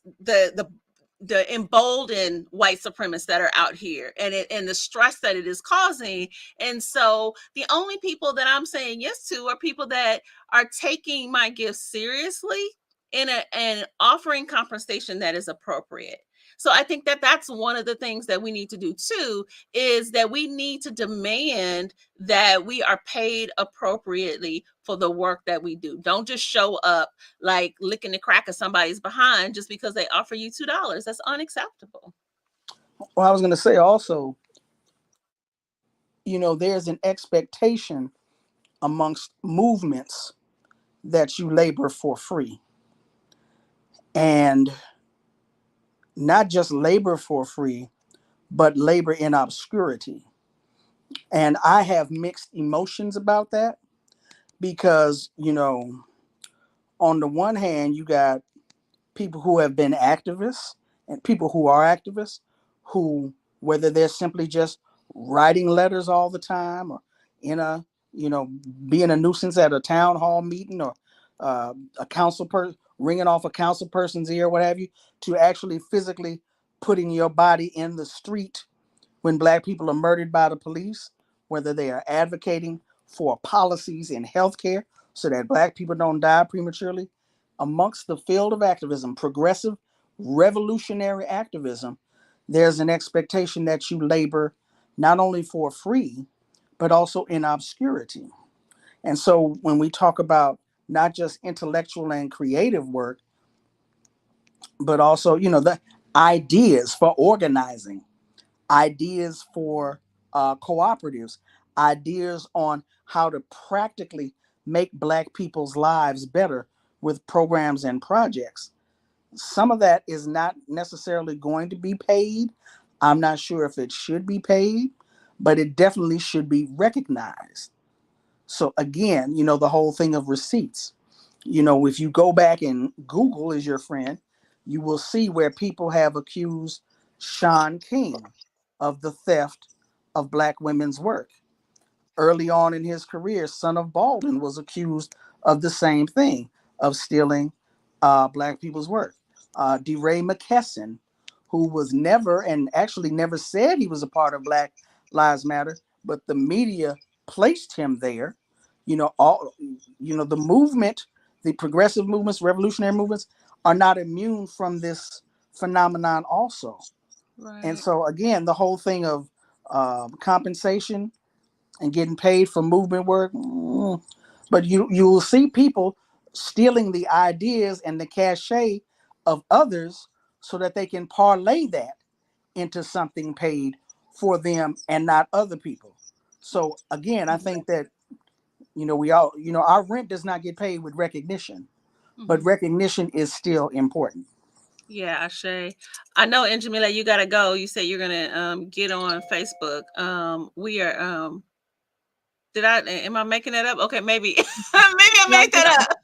the emboldened white supremacists that are out here, and the stress that it is causing. And so the only people that I'm saying yes to are people that are taking my gifts seriously and offering compensation that is appropriate. So I think that that's one of the things that we need to do too, is that we need to demand that we are paid appropriately for the work that we do. Don't just show up like licking the crack of somebody's behind just because they offer you $2. That's unacceptable.
Well, I was going to say also, there's an expectation amongst movements that you labor for free. And not just labor for free, but labor in obscurity. And I have mixed emotions about that because, on the one hand, you got people who have been activists and people who are activists who, whether they're simply just writing letters all the time or in a, being a nuisance at a town hall meeting or a council person ringing off a council person's ear, what have you, to actually physically putting your body in the street when Black people are murdered by the police, whether they are advocating for policies in healthcare so that Black people don't die prematurely. Amongst the field of activism, progressive, revolutionary activism, there's an expectation that you labor not only for free, but also in obscurity. And so when we talk about not just intellectual and creative work, but also, the ideas for organizing, ideas for cooperatives, ideas on how to practically make Black people's lives better with programs and projects. Some of that is not necessarily going to be paid. I'm not sure if it should be paid, but it definitely should be recognized. So again, the whole thing of receipts. If you go back and Google is your friend, you will see where people have accused Sean King of the theft of Black women's work. Early on in his career, Son of Baldwin was accused of the same thing, of stealing Black people's work. DeRay McKesson, who was never, and actually never said he was a part of Black Lives Matter, but the media placed him there. The movement, the progressive movements, revolutionary movements, are not immune from this phenomenon also.
Right.
And so again, the whole thing of compensation and getting paid for movement work. But you will see people stealing the ideas and the cachet of others so that they can parlay that into something paid for them and not other people. So again, I think that we all our rent does not get paid with recognition, but recognition is still important.
Yeah, Ashay. I know, Jamila, you gotta go. You said you're gonna get on Facebook. We are did I am I making that up? Okay, maybe maybe I
No,
made that up.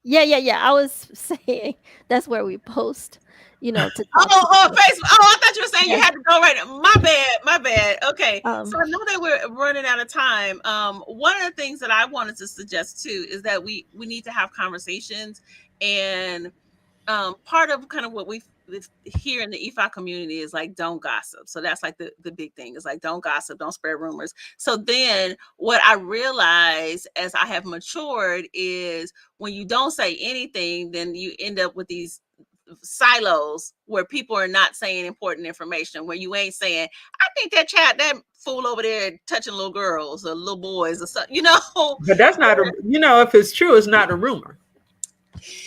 yeah. I was saying that's where we post, to talk to
Oh,
people.
Facebook. Oh, I thought you were saying you
Yeah.
had to go right now. My bad, my bad. Okay. So
Um,
I know that we're running out of time. One of the things that I wanted to suggest too is that we need to have conversations, and part of kind of what we here in the EFI community is like don't gossip. So that's like the big thing is like don't gossip, don't spread rumors. So then what I realize as I have matured is when you don't say anything, then you end up with these silos where people are not saying important information, where you ain't saying, I think that fool over there touching little girls or little boys or something,
But that's not a, if it's true, it's not a rumor.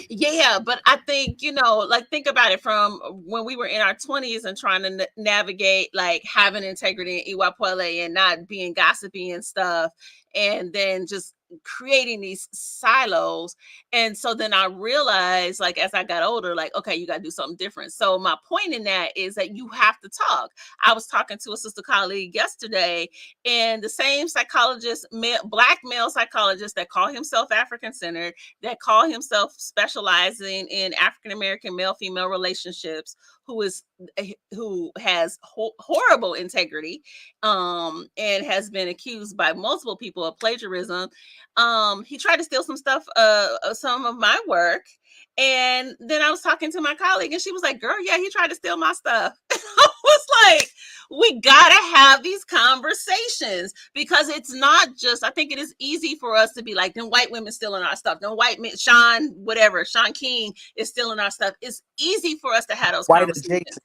Yeah, but I think, like think about it from when we were in our 20s and trying to navigate like having integrity in Iwapwele and not being gossipy and stuff, and then just creating these silos. And so then I realized, like, as I got older, like, okay, you got to do something different. So my point in that is that you have to talk. I was talking to a sister colleague yesterday, and the same psychologist, black male psychologist that call himself African centered, that call himself specializing in African American male female relationships, who has horrible integrity, and has been accused by multiple people of plagiarism. He tried to steal some stuff, some of my work. And then I was talking to my colleague and she was like, girl, yeah, he tried to steal my stuff. And I was like, we gotta have these conversations, because it's not just, I think it is easy for us to be like, then white women stealing our stuff, then white men, Sean King is stealing our stuff. It's easy for us to have those
White
conversations.
adjacent.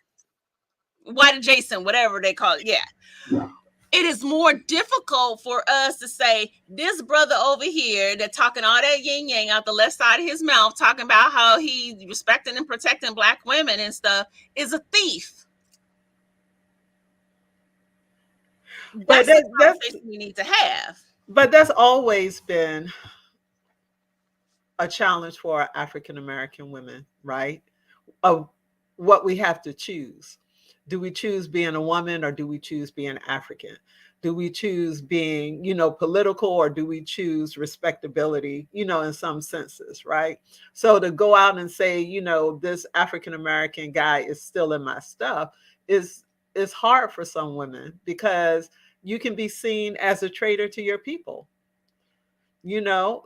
White adjacent, whatever they call it. Yeah. It is more difficult for us to say this brother over here that talking all that yin yang out the left side of his mouth, talking about how he respecting and protecting black women and stuff, is a thief.
But
That's the conversation we need to have.
but that's always been a challenge for African American women, right? Of what we have to choose. Do we choose being a woman or do we choose being African? Do we choose being, political, or do we choose respectability, in some senses, right? So to go out and say, this African American guy is still in my stuff is hard for some women, because you can be seen as a traitor to your people.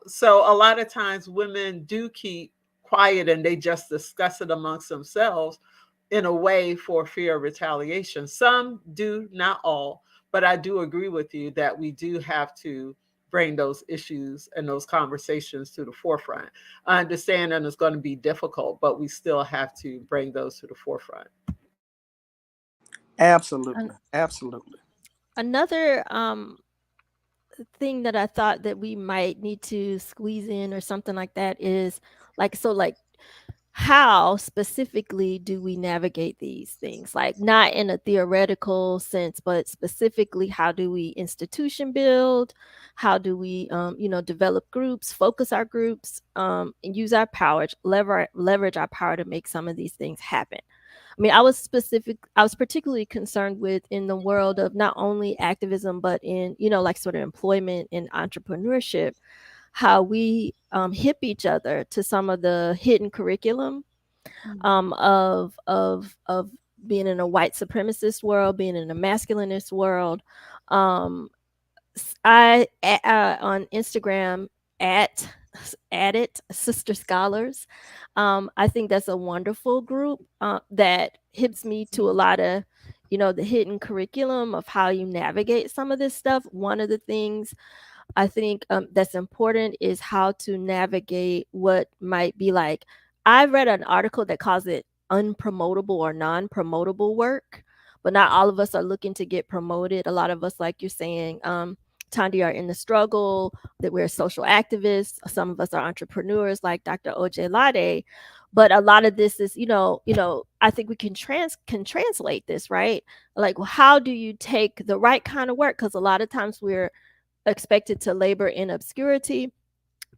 So a lot of times women do keep quiet and they just discuss it amongst themselves in a way for fear of retaliation. Some do, not all, but I do agree with you that we do have to bring those issues and those conversations to the forefront. I understand that it's going to be difficult, but we still have to bring those to the forefront.
Absolutely. Absolutely.
another thing that I thought that we might need to squeeze in or something like that is like, so like, how specifically do we navigate these things? Like, not in a theoretical sense, but specifically, how do we institution build? How do we, develop groups, focus our groups, and use our power, leverage our power to make some of these things happen? I mean, I was particularly concerned with in the world of not only activism, but in, like sort of employment and entrepreneurship, how we hip each other to some of the hidden curriculum of being in a white supremacist world, being in a masculinist world. Um, on Instagram at it Sister Scholars. I think that's a wonderful group that hits me to a lot of, the hidden curriculum of how you navigate some of this stuff. One of the things I think that's important is how to navigate what might be like. I read an article that calls it unpromotable or non-promotable work, but not all of us are looking to get promoted. A lot of us, like you're saying, Tandi, are in the struggle, that we're social activists. Some of us are entrepreneurs, like Dr. Ojelade. But a lot of this is, I think we can translate this, right? Like, how do you take the right kind of work? Because a lot of times we're expected to labor in obscurity,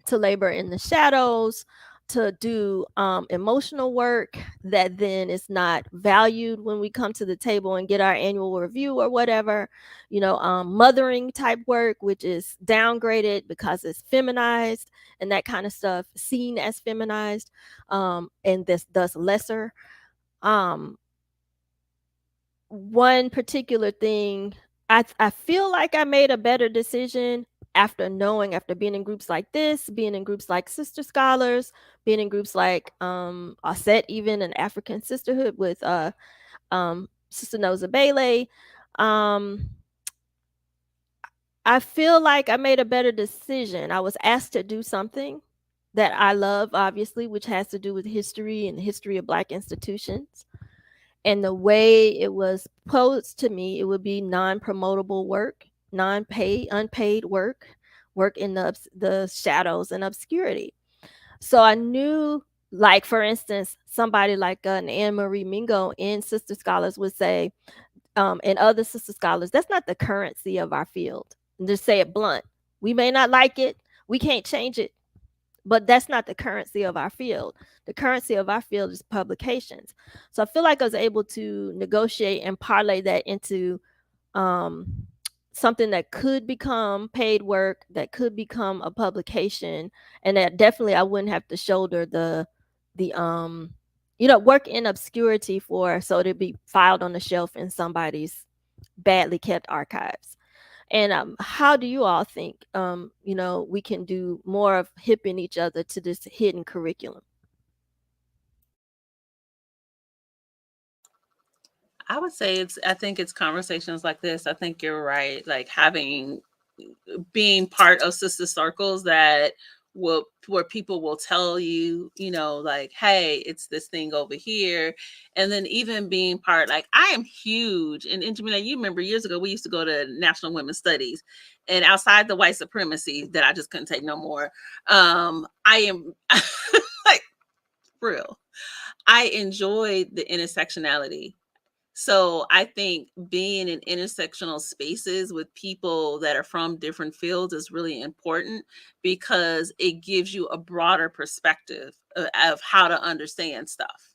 to labor in the shadows, to do emotional work that then is not valued when we come to the table and get our annual review or whatever. Mothering type work, which is downgraded because it's feminized, and that kind of stuff seen as feminized, and this thus lesser. um One particular thing, I feel like I made a better decision after being in groups like this, being in groups like Sister Scholars, being in groups like Aset, even an African Sisterhood with Sister Nozibele. um I feel like I made a better decision. I was asked to do something that I love, obviously, which has to do with history and the history of Black institutions. And the way it was posed to me, it would be non-promotable work, non-paid, unpaid work, work in the shadows and obscurity. So I knew, like, for instance, somebody like an Anne Marie Mingo in Sister Scholars would say, and other Sister Scholars, that's not the currency of our field. And just say it blunt. We may not like it, we can't change it, but that's not the currency of our field. The currency of our field is publications. So I feel like I was able to negotiate and parlay that into um, something that could become paid work, that could become a publication, and that definitely I wouldn't have to shoulder the work in obscurity for, so to be filed on the shelf in somebody's badly kept archives. And how do you all think, we can do more of hipping each other to this hidden curriculum?
I would say I think it's conversations like this. I think you're right. Like being part of sister circles that where people will tell you, like, hey, it's this thing over here. And then even being part, like, I am huge. And Jamila, you remember years ago, we used to go to National Women's Studies, and outside the white supremacy that I just couldn't take no more. I am like, real. I enjoyed the intersectionality. So I think being in intersectional spaces with people that are from different fields is really important, because it gives you a broader perspective of how to understand stuff,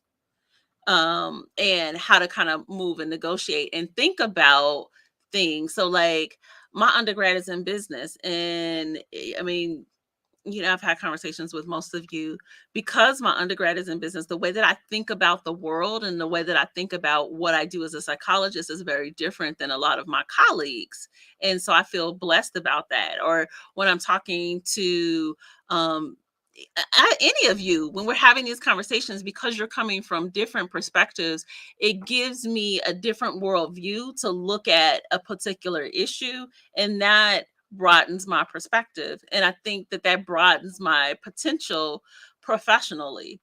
and how to kind of move and negotiate and think about things. So, like, my undergrad is in business, and I mean, I've had conversations with most of you, because my undergrad is in business. The way that I think about the world and the way that I think about what I do as a psychologist is very different than a lot of my colleagues. And so I feel blessed about that. Or when I'm talking to any of you, when we're having these conversations, because you're coming from different perspectives, it gives me a different worldview to look at a particular issue, and that broadens my perspective. And I think that broadens my potential professionally.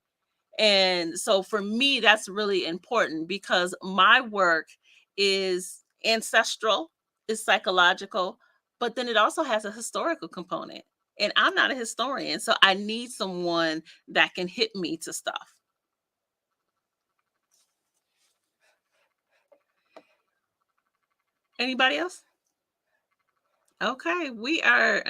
And so for me, that's really important, because my work is ancestral, is psychological, but then it also has a historical component. And I'm not a historian, so I need someone that can hit me to stuff. Anybody else? Okay, we are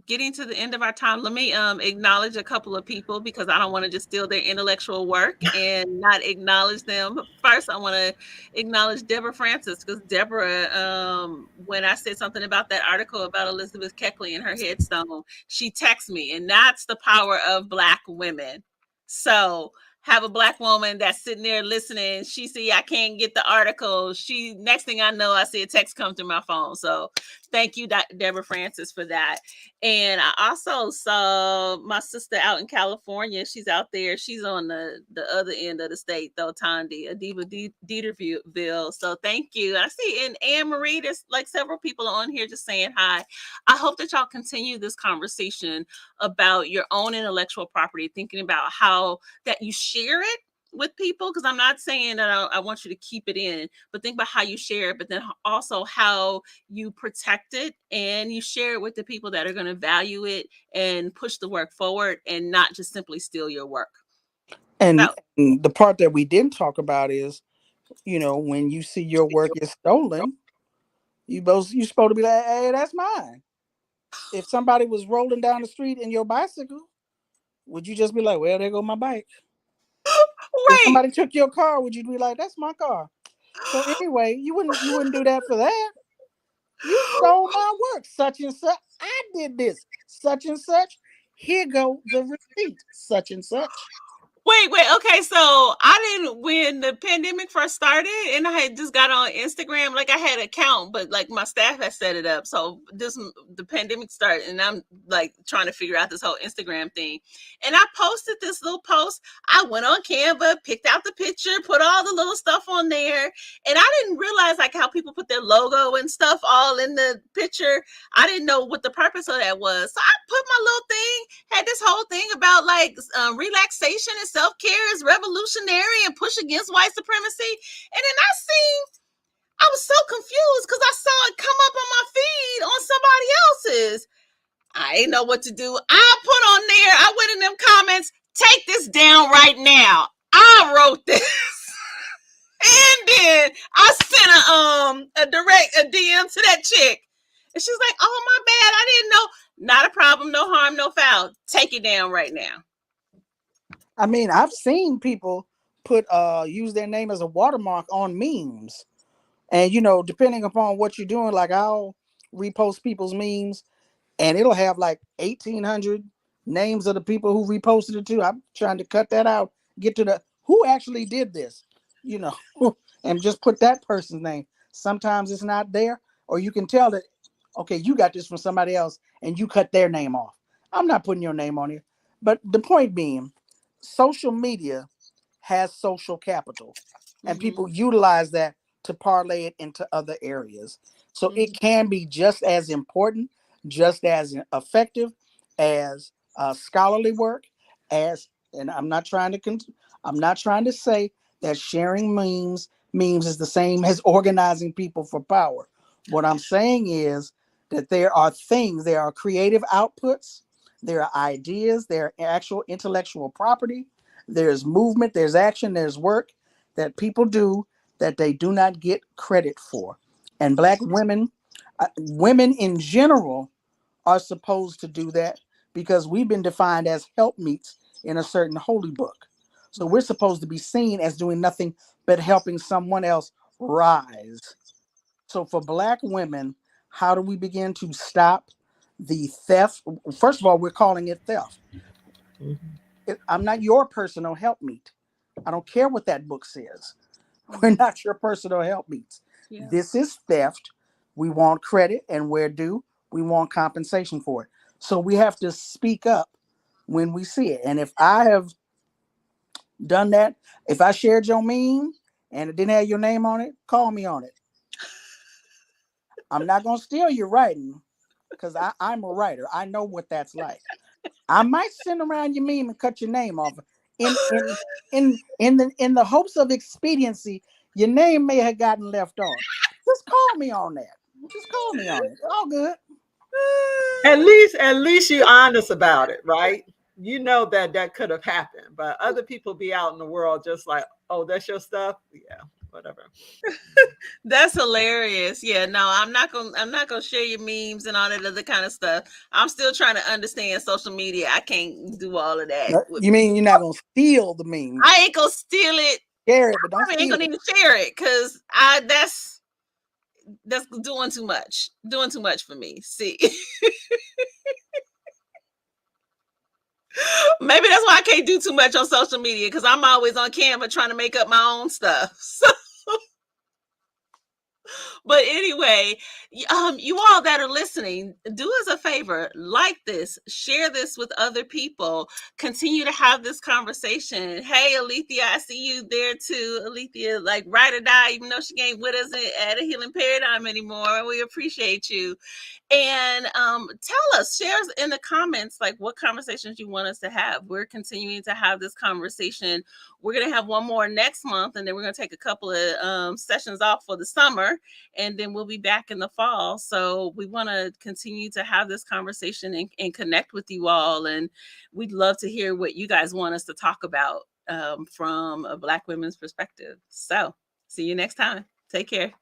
getting to the end of our time. Let me acknowledge a couple of people because I don't want to just steal their intellectual work and not acknowledge them. First, I want to acknowledge Deborah Francis because Deborah, when I said something about that article about Elizabeth Keckley and her headstone, she texted me, and that's the power of Black women. So have a Black woman that's sitting there listening. She see I can't get the article. She next thing I know, I see a text come through my phone. So thank you, Deborah Francis, for that. And I also saw my sister out in California. She's out there. She's on the other end of the state, though, Thandisizwe, Adiba Dieterville. So thank you. I see in Anne Marie, there's like several people on here just saying hi. I hope that y'all continue this conversation about your own intellectual property, thinking about how that you share it with people, because I'm not saying that I want you to keep it in, but think about how you share it, but then also how you protect it and you share it with the people that are going to value it and push the work forward and not just simply steal your work.
And the part that we didn't talk about is, when you see your work is stolen, you're supposed to be like, hey, that's mine. If somebody was rolling down the street in your bicycle, would you just be like, well, there go my bike? If somebody took your car, would you be like, that's my car? So anyway, you wouldn't do that for that. You stole my work, such and such. I did this, such and such. Here go the receipt, such and such.
Wait. Okay, so I didn't, when the pandemic first started and I had just got on Instagram, like I had an account, but like my staff had set it up. So the pandemic started and I'm like trying to figure out this whole Instagram thing. And I posted this little post. I went on Canva, picked out the picture, put all the little stuff on there. And I didn't realize like how people put their logo and stuff all in the picture. I didn't know what the purpose of that was. So I put my little thing, had this whole thing about like relaxation and self-care is revolutionary and push against white supremacy. And then I was so confused because I saw it come up on my feed on somebody else's. I didn't know what to do. I put on there, I went in them comments, take this down right now. I wrote this. And then I sent a DM to that chick. And she's like, oh, my bad. I didn't know. Not a problem. No harm, no foul. Take it down right now.
I mean, I've seen people use their name as a watermark on memes. And, depending upon what you're doing, like I'll repost people's memes and it'll have like 1,800 names of the people who reposted it too. I'm trying to cut that out, get to the who actually did this, and just put that person's name. Sometimes it's not there, or you can tell that, okay, you got this from somebody else and you cut their name off. I'm not putting your name on here. But the point being, social media has social capital, and people utilize that to parlay it into other areas. So it can be just as important, just as effective as scholarly work, and I'm not trying to say that sharing memes is the same as organizing people for power. What I'm saying is that there are creative outputs, there are ideas, there are actual intellectual property, there's movement, there's action, there's work that people do that they do not get credit for. And Black women in general are supposed to do that because we've been defined as helpmeets in a certain holy book. So we're supposed to be seen as doing nothing but helping someone else rise. So for Black women, how do we begin to stop the theft? First of all, we're calling it theft. I'm not your personal helpmeet. I don't care what that book says. We're not your personal helpmeets. Yeah. This is theft. We want credit, and where due, we want compensation for it. So we have to speak up when we see it. And if I have done that, if I shared your meme and it didn't have your name on it, call me on it. I'm not going to steal your writing because I'm a writer. I know what that's like. I might send around your meme and cut your name off. In the hopes of expediency, your name may have gotten left on. Just call me on that. Just call me on it. All good.
At least you're honest about it, right? You know that could have happened, but other people be out in the world just like, oh, that's your stuff. Yeah, whatever.
That's hilarious. Yeah, no, I'm not gonna share your memes and all that other kind of stuff. I'm still trying to understand social media. I can't do all of that.
You mean you're not gonna steal the meme?
I ain't gonna steal it.
Share it, but don't
I
steal
ain't gonna
it.
even share it because that's doing too much. Doing too much for me. See. Maybe that's why I can't do too much on social media, because I'm always on camera trying to make up my own stuff. So, but anyway, you all that are listening, do us a favor, like this, share this with other people, continue to have this conversation. Hey, Alethea, I see you there too. Alethea, like ride or die, even though she ain't with us at a Healing Paradigm anymore. We appreciate you. And tell us, share us in the comments, like what conversations you want us to have. We're continuing to have this conversation. We're going to have one more next month, and then we're going to take a couple of sessions off for the summer, and then we'll be back in the fall. So we want to continue to have this conversation and connect with you all. And we'd love to hear what you guys want us to talk about from a Black women's perspective. So see you next time. Take care.